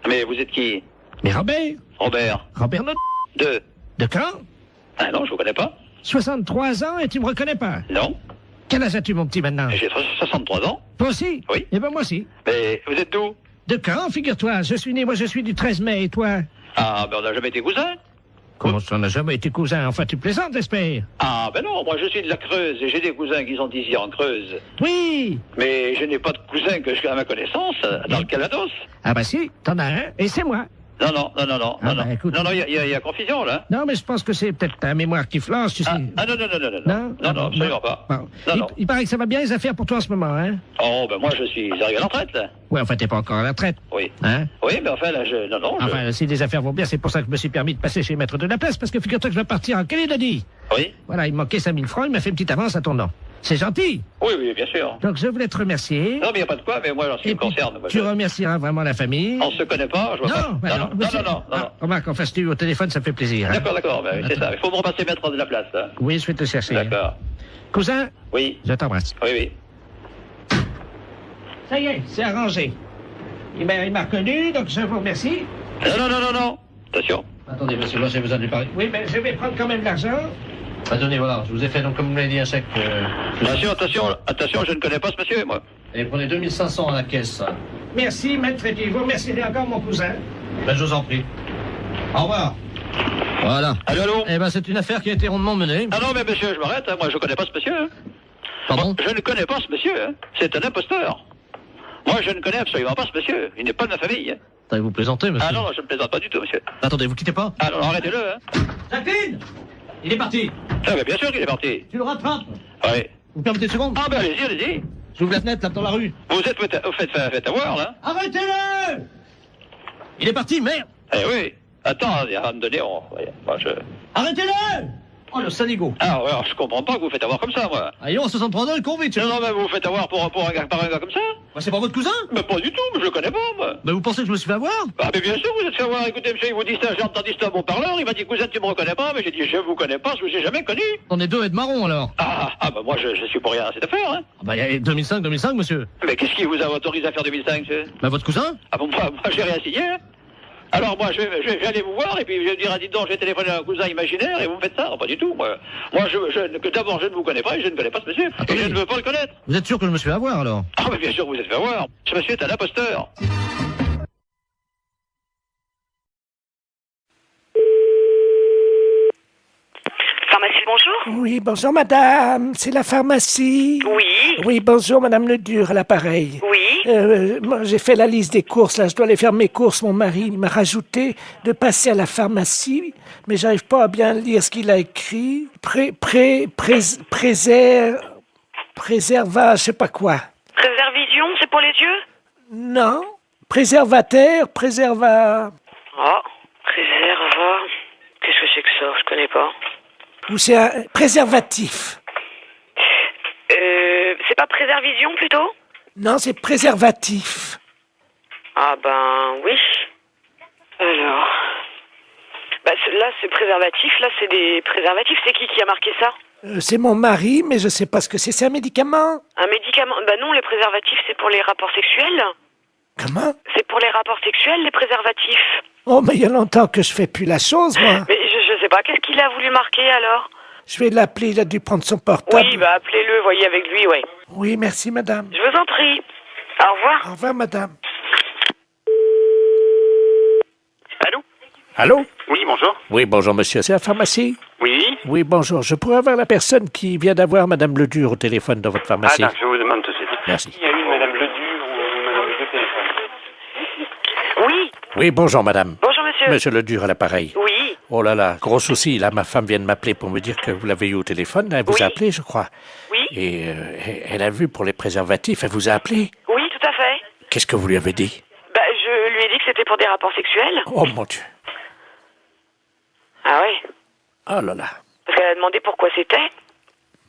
Speaker 8: Mais vous êtes qui?
Speaker 3: Mais Robert? Robert Naud.
Speaker 8: De
Speaker 3: Caen?
Speaker 8: Ah non, je vous connais pas.
Speaker 3: 63 ans et tu me reconnais pas?
Speaker 8: Non.
Speaker 3: Quel âge as-tu, mon petit, maintenant?
Speaker 8: J'ai 63 ans.
Speaker 3: Toi aussi?
Speaker 8: Oui.
Speaker 3: Eh ben moi aussi.
Speaker 8: Mais vous êtes d'où?
Speaker 3: De Caen, figure-toi. Je suis du 13 mai, et toi?
Speaker 8: Ah, ben on n'a jamais été cousins.
Speaker 3: Comment ça, on n'a jamais été cousin? Enfin, tu plaisantes, j'espère?
Speaker 8: Ah, ben non, moi je suis de la Creuse et j'ai des cousins qui sont ici en Creuse.
Speaker 3: Oui!
Speaker 8: Mais je n'ai pas de cousin que je à ma connaissance dans le Calvados.
Speaker 3: Ah bah si, t'en as un, et c'est moi.
Speaker 8: Non,
Speaker 3: écoute.
Speaker 8: Non, il y a confusion, là.
Speaker 3: Non, mais je pense que c'est peut-être ta mémoire qui flanche, tu sais.
Speaker 8: Non, absolument pas.
Speaker 3: Bon.
Speaker 8: Non.
Speaker 3: Il paraît que ça va bien les affaires pour toi en ce moment, hein?
Speaker 8: Oh, ben moi je suis arrivé à la retraite, là.
Speaker 3: Ouais, enfin, t'es pas encore à la retraite.
Speaker 8: Oui.
Speaker 3: Hein?
Speaker 8: Oui, mais enfin, là,
Speaker 3: Enfin, si les affaires vont bien, c'est pour ça que je me suis permis de passer chez Maître de la Place, parce que figure-toi que je vais partir en Calédonie.
Speaker 8: Oui.
Speaker 3: Voilà, il me manquait 5000 francs, il m'a fait une petite avance à ton nom. C'est gentil.
Speaker 8: Oui, bien sûr.
Speaker 3: Donc, je voulais te remercier.
Speaker 8: Non, mais il n'y a pas de quoi, mais moi, ce qui me concerne... Moi,
Speaker 3: tu remercieras vraiment la famille.
Speaker 8: On se connaît pas, je vois pas. Non.
Speaker 3: Remarque, enfin, si tu es au téléphone, ça fait plaisir. Hein?
Speaker 8: D'accord, ben, c'est ça. Il faut me repasser Maître de la Place, là.
Speaker 3: Oui, je vais te chercher.
Speaker 8: D'accord.
Speaker 3: Cousin?
Speaker 8: Oui.
Speaker 3: Je t'embrasse.
Speaker 8: Oui.
Speaker 3: Ça y est, c'est arrangé. Il m'a reconnu, donc je vous remercie.
Speaker 8: Non. Attention.
Speaker 7: Attendez, monsieur, moi j'ai besoin de lui parler.
Speaker 3: Oui, mais je vais prendre quand même l'argent.
Speaker 7: Attendez, voilà, je vous ai fait, donc, comme vous m'avez dit, un chèque... Attention,
Speaker 8: je ne connais pas ce monsieur, moi.
Speaker 7: Et prenez 2500 à la caisse.
Speaker 3: Merci, maître, et vous remercierez encore mon cousin.
Speaker 7: Ben, je vous en prie. Au revoir. Voilà.
Speaker 8: Allô?
Speaker 7: Eh ben, c'est une affaire qui a été rondement menée.
Speaker 8: Ah non, mais monsieur, je m'arrête, hein. Moi, je ne connais pas ce monsieur. Hein.
Speaker 7: Pardon?
Speaker 8: Je ne connais pas ce monsieur, hein. C'est un imposteur. Moi, je ne connais absolument pas ce monsieur. Il n'est pas de ma famille. Hein.
Speaker 7: Vous plaisantez, monsieur?
Speaker 8: Ah non, je ne plaisante pas du tout, monsieur.
Speaker 7: Attendez, vous quittez pas?
Speaker 8: Ah non, arrêtez-le, hein.
Speaker 7: Jacqueline! Il est parti.
Speaker 8: Ah, mais bien sûr qu'il est parti.
Speaker 7: Tu le rattrapes?
Speaker 8: Oui.
Speaker 7: Vous permettez une seconde?
Speaker 8: Ah, ben allez-y.
Speaker 7: J'ouvre la fenêtre, là, dans la rue.
Speaker 8: Vous faites avoir, là.
Speaker 7: Arrêtez-le! Il est parti, merde!
Speaker 8: Eh oui. Attends, il va me donner...
Speaker 7: Arrêtez-le! Oh, le saligo.
Speaker 8: Alors, je comprends pas que vous faites avoir comme ça, moi.
Speaker 7: Allez, on 63 ans, il court vite.
Speaker 8: Non, mais vous faites avoir par un gars comme ça?
Speaker 7: Bah, c'est pas votre cousin?
Speaker 8: Mais pas du tout, mais je le connais pas, moi.
Speaker 7: Bah, vous pensez que je me suis fait avoir?
Speaker 8: Bah, mais bien sûr, vous êtes fait avoir. Écoutez, monsieur, il vous dit ça, j'ai entendu ça à mon parleur, il m'a dit, cousin, tu me reconnais pas, mais j'ai dit, je vous connais pas, je vous ai jamais connu.
Speaker 7: On est deux et de marron, alors.
Speaker 8: Bah, moi, je suis pour rien à cette affaire, hein.
Speaker 7: Bah, il y a 2005, monsieur.
Speaker 8: Mais qu'est-ce qui vous a autorisé à faire 2005, monsieur?
Speaker 7: Bah, votre cousin?
Speaker 8: Bon, moi, j'ai rien signé, hein. Alors moi, je vais aller vous voir et puis je vais dire, dites donc, j'ai téléphoné à un cousin imaginaire et vous me faites ça. Pas du tout, moi. Moi, d'abord, je ne vous connais pas et je ne connais pas ce monsieur. Et je ne veux pas le connaître.
Speaker 7: Vous êtes sûr que je me suis fait avoir, alors?
Speaker 8: Mais bien sûr, vous êtes fait avoir. Ce monsieur est un imposteur.
Speaker 5: Pharmacie, bonjour.
Speaker 3: Oui, bonjour madame, c'est la pharmacie.
Speaker 5: Oui.
Speaker 3: Oui, bonjour madame Ledur à l'appareil.
Speaker 5: Oui.
Speaker 3: Moi, j'ai fait la liste des courses, là, je dois aller faire mes courses. Mon mari il m'a rajouté de passer à la pharmacie, mais j'arrive pas à bien lire ce qu'il a écrit. Préserva, je sais pas quoi.
Speaker 5: Préservision, c'est pour les yeux?
Speaker 3: Non. Préservateur, préserva...
Speaker 5: Oh, préserva... Qu'est-ce que c'est que ça? Je connais pas.
Speaker 3: Ou c'est un préservatif?
Speaker 5: C'est pas préservision, plutôt?
Speaker 3: Non, c'est préservatif.
Speaker 5: Ah ben, oui. Alors... Bah, là, c'est préservatif, là, c'est des préservatifs. C'est qui a marqué ça?
Speaker 3: C'est mon mari, mais je sais pas ce que c'est. C'est un médicament?
Speaker 5: Un médicament? Bah non, les préservatifs, c'est pour les rapports sexuels.
Speaker 3: Comment?
Speaker 5: C'est pour les rapports sexuels, les préservatifs.
Speaker 3: Oh, mais il y a longtemps que je fais plus la chose, moi.
Speaker 5: Mais je sais pas, qu'est-ce qu'il a voulu marquer, alors?
Speaker 3: Je vais l'appeler, il a dû prendre son portable.
Speaker 5: Oui, bah appelez-le, voyez avec lui, ouais.
Speaker 3: Oui, merci, madame.
Speaker 5: Je vous en prie. Au revoir.
Speaker 3: Au revoir, madame.
Speaker 8: Allô?
Speaker 2: Allô?
Speaker 8: Oui, bonjour.
Speaker 2: Oui, bonjour monsieur.
Speaker 3: C'est la pharmacie?
Speaker 8: Oui?
Speaker 3: Oui, bonjour. Je pourrais avoir la personne qui vient d'avoir madame Ledur au téléphone dans votre pharmacie?
Speaker 8: Je vous demande tout de suite.
Speaker 3: Merci.
Speaker 8: Il y a eu madame Ledur ou madame Ledur au téléphone?
Speaker 5: Oui.
Speaker 2: Oui, bonjour madame.
Speaker 5: Bonjour, monsieur.
Speaker 2: Monsieur Ledur à l'appareil.
Speaker 5: Oui.
Speaker 2: Oh là là, gros souci. Là, ma femme vient de m'appeler pour me dire que vous l'avez eu au téléphone. Elle vous a appelé, je crois.
Speaker 5: Oui.
Speaker 2: Et elle a vu pour les préservatifs. Elle vous a appelé?
Speaker 5: Oui, tout à fait.
Speaker 2: Qu'est-ce que vous lui avez dit?
Speaker 5: Bah, je lui ai dit que c'était pour des rapports sexuels.
Speaker 2: Oh mon Dieu.
Speaker 5: Ah ouais?
Speaker 2: Oh là là.
Speaker 5: Parce qu'elle a demandé pourquoi c'était.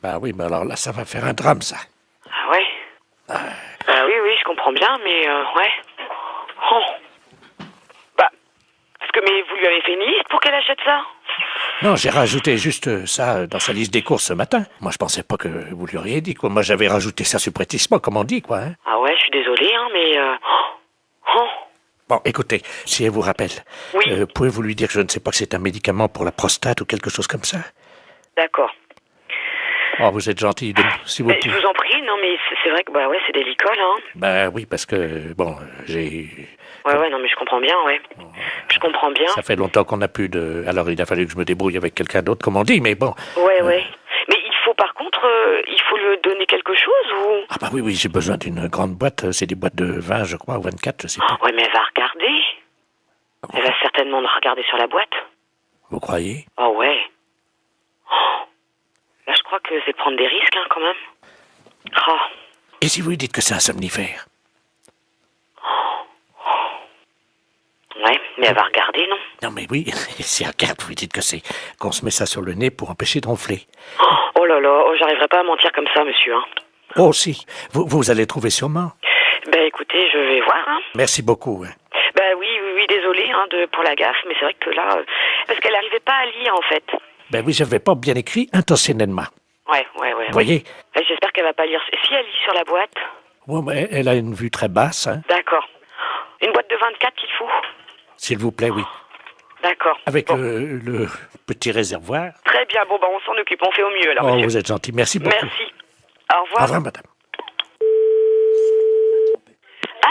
Speaker 2: Bah oui, mais alors là, ça va faire un drame, ça.
Speaker 5: Ah ouais? Oui, je comprends bien, mais ouais. Oh. Bah, mais vous lui avez fait une liste pour qu'elle achète ça?
Speaker 2: Non, j'ai rajouté juste ça dans sa liste des courses ce matin. Moi, je pensais pas que vous lui auriez dit, quoi. Moi, j'avais rajouté ça supplétissement, comme on dit, quoi. Hein.
Speaker 5: Ah ouais, je suis désolée, hein, mais... Oh.
Speaker 2: Bon, écoutez, si elle vous rappelle, pouvez-vous lui dire que je ne sais pas que c'est un médicament pour la prostate ou quelque chose comme ça?
Speaker 5: D'accord.
Speaker 2: Oh, vous êtes gentil, si vous
Speaker 5: Je vous en prie, non, mais c'est vrai que, bah ouais, c'est délicat, là. Hein.
Speaker 2: Bah oui, parce que, bon, j'ai...
Speaker 5: Ouais, non, mais je comprends bien, ouais. Je comprends bien.
Speaker 2: Ça fait longtemps qu'on n'a plus de... Alors, il a fallu que je me débrouille avec quelqu'un d'autre, comme on dit, mais bon...
Speaker 5: Ouais. Mais il faut, par contre, il faut lui donner quelque chose, ou...
Speaker 2: Ah bah oui, j'ai besoin d'une grande boîte. C'est des boîtes de 20, je crois, ou 24, je sais pas.
Speaker 5: Ouais, mais elle va regarder. Elle va certainement regarder sur la boîte.
Speaker 2: Vous croyez?
Speaker 5: Oh, ouais. Là, je crois que c'est prendre des risques, hein, quand même. Oh.
Speaker 2: Et si vous lui dites que c'est un somnifère?
Speaker 5: Ouais, mais elle va regarder, non?
Speaker 2: Non, mais oui, si elle regarde, vous lui dites que c'est qu'on se met ça sur le nez pour empêcher de ronfler.
Speaker 5: Oh là là, j'arriverai pas à mentir comme ça, monsieur, hein.
Speaker 2: Oh, si, vous allez trouver sûrement.
Speaker 5: Ben, écoutez, je vais voir, hein.
Speaker 2: Merci beaucoup. Hein.
Speaker 5: Ben oui, désolé, hein, pour la gaffe, mais c'est vrai que là... parce qu'elle n'arrivait pas à lire, en fait.
Speaker 2: Ben oui, j'avais pas bien écrit intentionnellement.
Speaker 5: Ouais.
Speaker 2: Vous voyez?
Speaker 5: J'espère qu'elle va pas lire... Si elle lit sur la boîte...
Speaker 2: Ouais, mais elle a une vue très basse, hein.
Speaker 5: D'accord. Une boîte de 24 qu'il faut?
Speaker 2: S'il vous plaît, oui.
Speaker 5: D'accord.
Speaker 2: Avec le petit réservoir.
Speaker 5: Très bien, bon, on s'en occupe, on fait au mieux, alors,
Speaker 2: Oh,
Speaker 5: monsieur.
Speaker 2: vous êtes gentil, merci beaucoup.
Speaker 5: Merci. Au revoir.
Speaker 2: Au revoir, madame.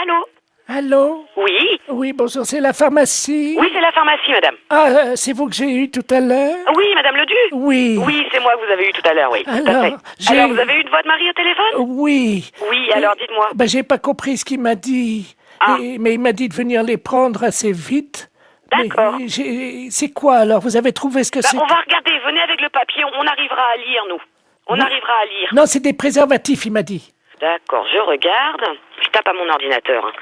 Speaker 5: Allô?
Speaker 3: Allô?
Speaker 5: Oui?
Speaker 3: Oui, bonjour, c'est la pharmacie?
Speaker 5: Oui, c'est la pharmacie, madame.
Speaker 3: Ah, c'est vous que j'ai eu tout à l'heure?
Speaker 5: Oui, madame Ledu?
Speaker 3: Oui.
Speaker 5: Oui, c'est moi que vous avez eu tout à l'heure, oui.
Speaker 3: Alors,
Speaker 5: tout à fait. Alors, vous avez eu de votre mari au téléphone?
Speaker 3: Oui.
Speaker 5: Oui, alors, dites-moi.
Speaker 3: Ben, j'ai pas compris ce qu'il m'a dit.
Speaker 5: Ah.
Speaker 3: Mais il m'a dit de venir les prendre assez vite.
Speaker 5: D'accord.
Speaker 3: C'est quoi, alors? Vous avez trouvé ce que c'est?
Speaker 5: On va regarder, venez avec le papier, on arrivera à lire, nous. On arrivera à lire.
Speaker 3: Non, c'est des préservatifs, il m'a dit.
Speaker 5: D'accord, je regarde. Je tape à mon ordinateur. Hein.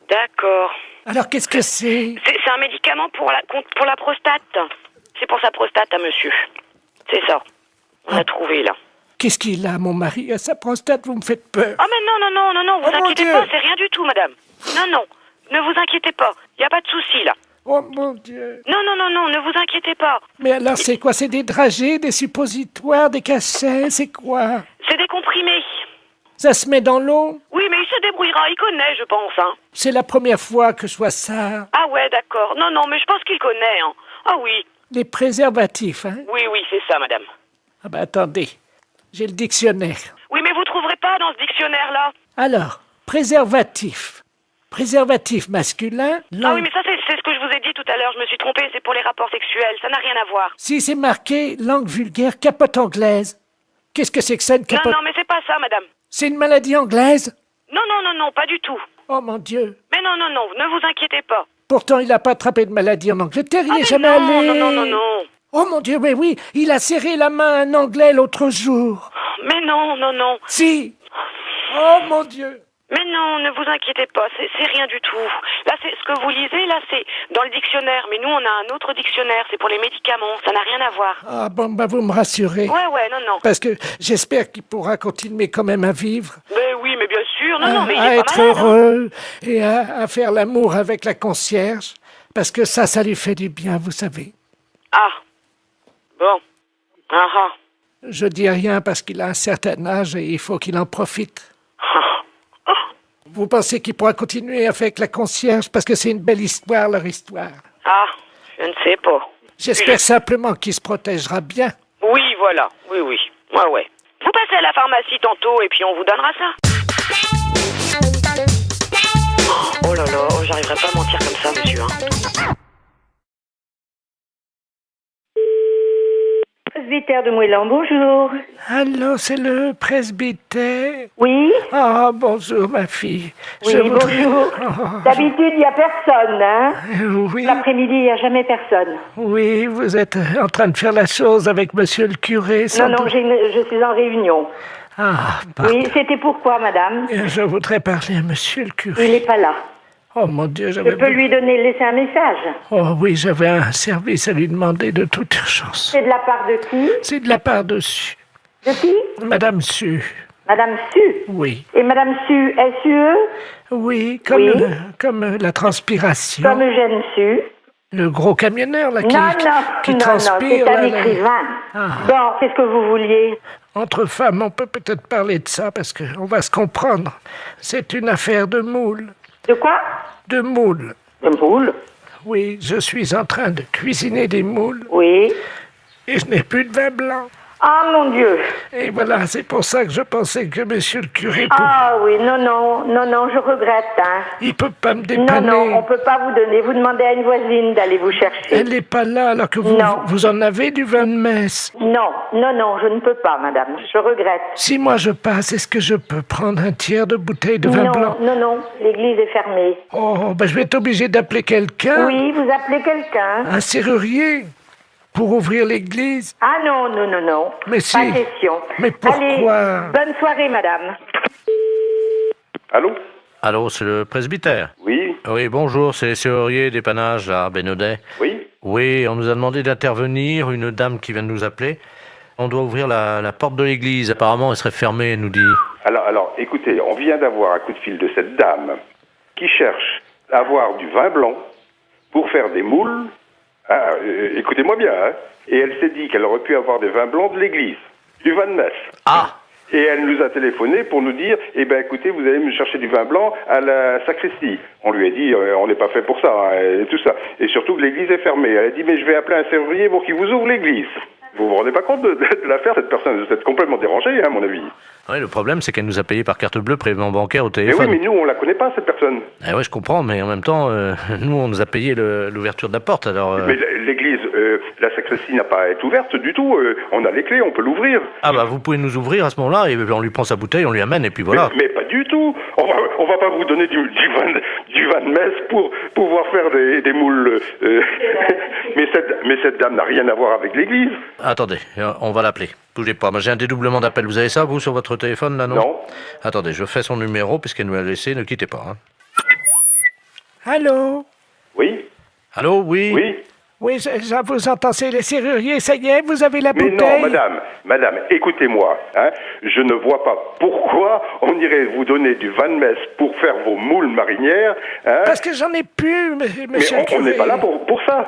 Speaker 5: D'accord.
Speaker 3: Alors, qu'est-ce que c'est?
Speaker 5: C'est un médicament pour la prostate.
Speaker 14: C'est pour sa prostate à monsieur. C'est ça. On a trouvé, là.
Speaker 3: Qu'est-ce qu'il a, mon mari, à sa prostate? Vous me faites peur.
Speaker 14: Ah, mais non, vous inquiétez pas, c'est rien du tout, madame. Non, ne vous inquiétez pas. Il a pas de souci, là.
Speaker 3: Oh, mon Dieu.
Speaker 14: Non, ne vous inquiétez pas.
Speaker 3: Mais alors, c'est quoi? C'est des dragées, des suppositoires, des cachets? C'est quoi?
Speaker 14: C'est des comprimés.
Speaker 3: Ça se met dans l'eau?
Speaker 14: Oui, mais il se débrouillera, il connaît, je pense, hein.
Speaker 3: C'est la première fois que je vois ça.
Speaker 14: Ah ouais, d'accord. Non, mais je pense qu'il connaît, hein. Ah oui.
Speaker 3: Les préservatifs, hein?
Speaker 14: Oui, c'est ça, madame.
Speaker 3: Ah ben, attendez. J'ai le dictionnaire.
Speaker 14: Oui, mais vous trouverez pas dans ce dictionnaire-là.
Speaker 3: Alors, préservatif. Préservatif masculin.
Speaker 14: Ah oui, mais ça, c'est ce que je vous ai dit tout à l'heure. Je me suis trompée, c'est pour les rapports sexuels. Ça n'a rien à voir.
Speaker 3: Si c'est marqué langue vulgaire, capote anglaise. Qu'est-ce que c'est que ça, une capote?
Speaker 14: Non, mais c'est pas ça, madame.
Speaker 3: C'est une maladie anglaise?
Speaker 14: Non, pas du tout.
Speaker 3: Oh mon Dieu.
Speaker 14: Mais non, ne vous inquiétez pas.
Speaker 3: Pourtant, il n'a pas attrapé de maladie en Angleterre, il n'est jamais allé.
Speaker 14: Non.
Speaker 3: Oh mon Dieu, mais oui, il a serré la main à un Anglais l'autre jour.
Speaker 14: Mais non.
Speaker 3: Si. Oh mon Dieu.
Speaker 14: Mais non, ne vous inquiétez pas, c'est rien du tout. Là, c'est ce que vous lisez, là, c'est dans le dictionnaire. Mais nous, on a un autre dictionnaire, c'est pour les médicaments. Ça n'a rien à voir.
Speaker 3: Ah bon, bah vous me rassurez.
Speaker 14: Ouais, non.
Speaker 3: Parce que j'espère qu'il pourra continuer quand même à vivre.
Speaker 14: Mais oui, mais bien sûr. Non, mais il
Speaker 3: à
Speaker 14: est
Speaker 3: être
Speaker 14: pas malade,
Speaker 3: heureux et à faire l'amour avec la concierge. Parce que ça lui fait du bien, vous savez.
Speaker 14: Ah. Bon. Ah.
Speaker 3: Je dis rien parce qu'il a un certain âge et il faut qu'il en profite. Vous pensez qu'il pourra continuer avec la concierge parce que c'est une belle histoire, leur histoire?
Speaker 14: Ah, je ne sais pas.
Speaker 3: J'espère simplement qu'il se protégera bien.
Speaker 14: Oui, voilà. Oui. Ouais. Vous passez à la pharmacie tantôt et puis on vous donnera ça. Oh là là, j'arriverai pas à mentir comme ça, monsieur.
Speaker 15: Presbytère de Moëlan, bonjour.
Speaker 3: Allô, c'est le presbytère?
Speaker 15: Oui.
Speaker 3: Ah, bonjour, ma fille.
Speaker 15: Oui, bonjour. D'habitude, il n'y a personne, hein?
Speaker 3: Oui.
Speaker 15: L'après-midi, il n'y a jamais personne.
Speaker 3: Oui, vous êtes en train de faire la chose avec monsieur le curé, sans
Speaker 15: Non,
Speaker 3: doute.
Speaker 15: je suis en réunion.
Speaker 3: Ah, pardon.
Speaker 15: Oui, c'était pourquoi, madame?
Speaker 3: Je voudrais parler à monsieur le curé.
Speaker 15: Il n'est pas là.
Speaker 3: Oh mon Dieu,
Speaker 15: Je peux lui laisser un message.
Speaker 3: Oh oui, j'avais un service à lui demander de toute urgence.
Speaker 15: C'est de la part de qui?
Speaker 3: C'est de la part de Su.
Speaker 15: De qui?
Speaker 3: Madame Su.
Speaker 15: Madame Su?
Speaker 3: Oui.
Speaker 15: Et Madame Su, S-U-E?
Speaker 3: Oui, comme la transpiration.
Speaker 15: Comme Eugène Su.
Speaker 3: Le gros camionneur, là, qui
Speaker 15: non,
Speaker 3: transpire.
Speaker 15: c'est un
Speaker 3: là,
Speaker 15: écrivain.
Speaker 3: Ah.
Speaker 15: Bon, qu'est-ce que vous vouliez?
Speaker 3: Entre femmes, on peut peut-être parler de ça, parce qu'on va se comprendre. C'est une affaire de moule.
Speaker 15: De quoi?
Speaker 3: De moules.
Speaker 15: De moules?
Speaker 3: Oui, je suis en train de cuisiner des moules.
Speaker 15: Oui.
Speaker 3: Et je n'ai plus de vin blanc.
Speaker 15: Ah, mon Dieu.
Speaker 3: Et voilà, c'est pour ça que je pensais que monsieur le curé...
Speaker 15: Ah oui, non, je regrette, hein.
Speaker 3: Il peut pas me dépanner.
Speaker 15: Non, on peut pas vous donner. Vous demandez à une voisine d'aller vous chercher.
Speaker 3: Elle n'est pas là, alors que vous en avez du vin de messe.
Speaker 15: Non, je ne peux pas, madame. Je regrette.
Speaker 3: Si moi je passe, est-ce que je peux prendre un tiers de bouteille de vin blanc?
Speaker 15: Non, l'église est fermée.
Speaker 3: Oh, ben je vais être obligé d'appeler quelqu'un.
Speaker 15: Oui, vous appelez quelqu'un.
Speaker 3: Un serrurier pour ouvrir l'église.
Speaker 15: Ah non.
Speaker 3: Mais si.
Speaker 15: Pas question.
Speaker 3: Mais pourquoi?
Speaker 15: Allez, bonne soirée, madame.
Speaker 11: Allô?
Speaker 2: Allô, c'est le presbytère?
Speaker 11: Oui.
Speaker 2: Oui, bonjour, c'est serrurier dépannage à Bénodet.
Speaker 11: Oui.
Speaker 2: Oui, on nous a demandé d'intervenir, une dame qui vient de nous appeler. On doit ouvrir la porte de l'église. Apparemment, elle serait fermée, elle nous dit.
Speaker 11: Alors, écoutez, on vient d'avoir un coup de fil de cette dame qui cherche à avoir du vin blanc pour faire des moules. Ah, écoutez-moi bien, hein. Et elle s'est dit qu'elle aurait pu avoir des vins blancs de l'église, du vin de messe.
Speaker 2: Ah!
Speaker 11: Et elle nous a téléphoné pour nous dire, écoutez, vous allez me chercher du vin blanc à la sacristie. On lui a dit, on n'est pas fait pour ça, hein, et tout ça. Et surtout que l'église est fermée. Elle a dit, mais je vais appeler un serrurier pour qu'il vous ouvre l'église. Vous vous rendez pas compte de l'affaire, cette personne? Vous êtes complètement dérangée, à mon avis.
Speaker 2: Oui, le problème, c'est qu'elle nous a payé par carte bleue, prélèvement bancaire au
Speaker 11: Et
Speaker 2: téléphone.
Speaker 11: oui, mais nous, on la connaît pas, cette personne.
Speaker 2: Eh ouais, je comprends, mais en même temps, nous, on nous a payé l'ouverture de la porte, alors...
Speaker 11: Mais l'église, la sacristie n'a pas à être ouverte du tout. On a les clés, on peut l'ouvrir.
Speaker 2: Ah bah, vous pouvez nous ouvrir à ce moment-là, et on lui prend sa bouteille, on lui amène, et puis voilà.
Speaker 11: Mais pas du tout. On va pas vous donner du vin de messe pour pouvoir faire des moules. mais cette dame n'a rien à voir avec l'église.
Speaker 2: Attendez, on va l'appeler. Bougez pas, moi j'ai un dédoublement d'appel. Vous avez ça, vous, sur votre téléphone, là, non?
Speaker 11: Non.
Speaker 2: Attendez, je fais son numéro, puisqu'elle nous l'a laissé, ne quittez pas. Hein.
Speaker 3: Allô?
Speaker 11: Oui.
Speaker 2: Allô, oui?
Speaker 11: Oui.
Speaker 3: Oui, je vous entends, c'est les serruriers, ça y est, vous avez la
Speaker 11: Mais
Speaker 3: bouteille.
Speaker 11: non, madame, écoutez-moi. Hein, je ne vois pas pourquoi on irait vous donner du vin de messe pour faire vos moules marinières. Hein.
Speaker 3: Parce que j'en ai plus, monsieur.
Speaker 11: Mais on n'est pas là pour ça.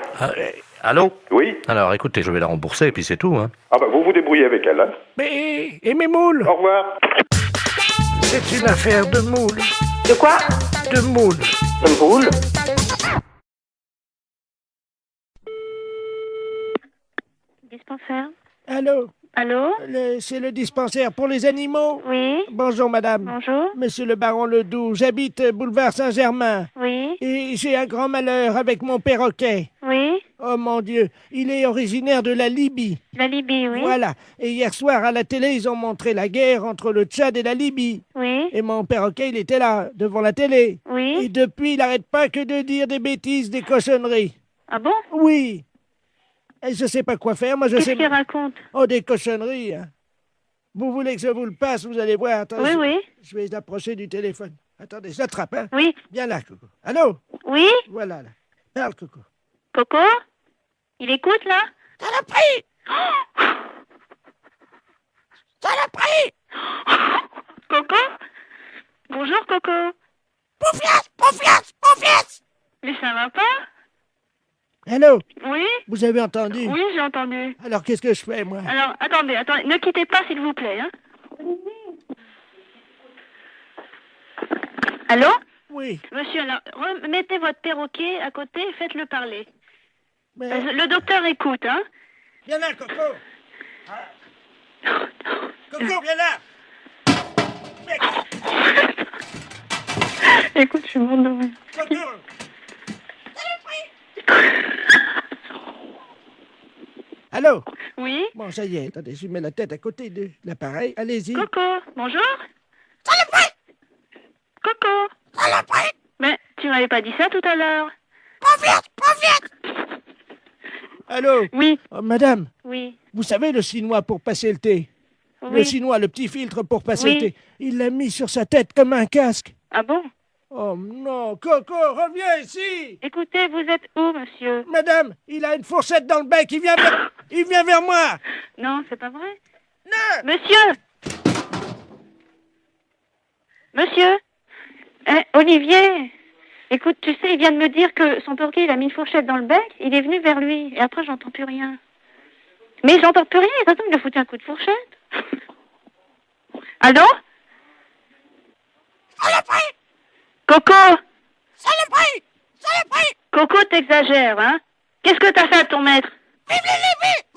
Speaker 2: Allô?
Speaker 11: Oui.
Speaker 2: Alors écoutez, je vais la rembourser et puis c'est tout. Hein.
Speaker 11: Ah bah vous vous débrouillez avec elle. Hein.
Speaker 3: Mais et mes moules?
Speaker 11: Au revoir.
Speaker 3: C'est une affaire de moules.
Speaker 15: De quoi?
Speaker 3: De moules.
Speaker 15: De moules?
Speaker 5: Dispensaire.
Speaker 3: Allô?
Speaker 5: Allô?
Speaker 3: C'est le dispensaire pour les animaux?
Speaker 5: Oui.
Speaker 3: Bonjour, madame.
Speaker 5: Bonjour.
Speaker 3: Monsieur le baron Ledoux, j'habite boulevard Saint-Germain.
Speaker 5: Oui.
Speaker 3: Et j'ai un grand malheur avec mon perroquet.
Speaker 5: Oui.
Speaker 3: Oh mon Dieu, il est originaire de la Libye.
Speaker 5: La Libye, oui.
Speaker 3: Voilà. Et hier soir, à la télé, ils ont montré la guerre entre le Tchad et la Libye.
Speaker 5: Oui.
Speaker 3: Et mon perroquet, il était là, devant la télé.
Speaker 5: Oui.
Speaker 3: Et depuis, il n'arrête pas que de dire des bêtises, des cochonneries.
Speaker 5: Ah bon?
Speaker 3: Oui. Et je sais pas quoi faire, moi je sais...
Speaker 5: Qu'est-ce qu'il raconte?
Speaker 3: Oh, des cochonneries, hein. Vous voulez que je vous le passe, vous allez voir. Attends,
Speaker 5: Oui, oui.
Speaker 3: Je vais l'approcher du téléphone. Attendez, je l'attrape, hein.
Speaker 5: Oui.
Speaker 3: Viens là, Coco. Allô?
Speaker 5: Oui?
Speaker 3: Voilà, là. Parle, Coco.
Speaker 5: Coco? Il écoute, là?
Speaker 3: Saloperie! Saloperie!
Speaker 5: Coco? Bonjour, Coco.
Speaker 3: Confiance!
Speaker 5: Mais ça va pas?
Speaker 3: Allô?
Speaker 5: Oui?
Speaker 3: Vous avez entendu?
Speaker 5: Oui, j'ai entendu.
Speaker 3: Alors, qu'est-ce que je fais, moi?
Speaker 5: Alors, attendez, ne quittez pas, s'il vous plaît, hein. Allô?
Speaker 3: Oui.
Speaker 5: Monsieur, alors, mettez votre perroquet à côté et faites-le parler.
Speaker 3: Mais...
Speaker 5: Le docteur écoute, hein.
Speaker 3: Viens là, Coco! Coco, viens là!
Speaker 5: Écoute, je suis morte de rire.
Speaker 3: Coco! Allô?
Speaker 5: Oui?
Speaker 3: Bon, ça y est, attendez, je mets la tête à côté de l'appareil. Allez-y.
Speaker 5: Coco, bonjour? Coco! Mais tu m'avais pas dit ça tout à l'heure.
Speaker 3: Allô?
Speaker 5: Oui.
Speaker 3: Oh, madame,
Speaker 5: Oui.
Speaker 3: vous savez le chinois pour passer le thé?
Speaker 5: Oui.
Speaker 3: Le chinois, le petit filtre pour passer
Speaker 5: Oui.
Speaker 3: le thé. Il l'a mis sur sa tête comme un casque.
Speaker 5: Ah bon?
Speaker 3: Oh non, Coco, reviens ici!
Speaker 5: Écoutez, vous êtes où, monsieur?
Speaker 3: Madame, il a une fourchette dans le bec, il vient vers moi!
Speaker 5: Non, c'est pas vrai.
Speaker 3: Non!
Speaker 5: Monsieur! Monsieur? Olivier! Écoute, tu sais, il vient de me dire que son perroquet, il a mis une fourchette dans le bec, il est venu vers lui, et après, j'entends plus rien. Mais j'entends plus rien, attends, il a foutu un coup de fourchette. Allô?
Speaker 3: Saloperie!
Speaker 5: Coco!
Speaker 3: Saloperie!
Speaker 5: Coco, t'exagères, hein? Qu'est-ce que t'as fait à ton maître?
Speaker 3: Vive les Libye!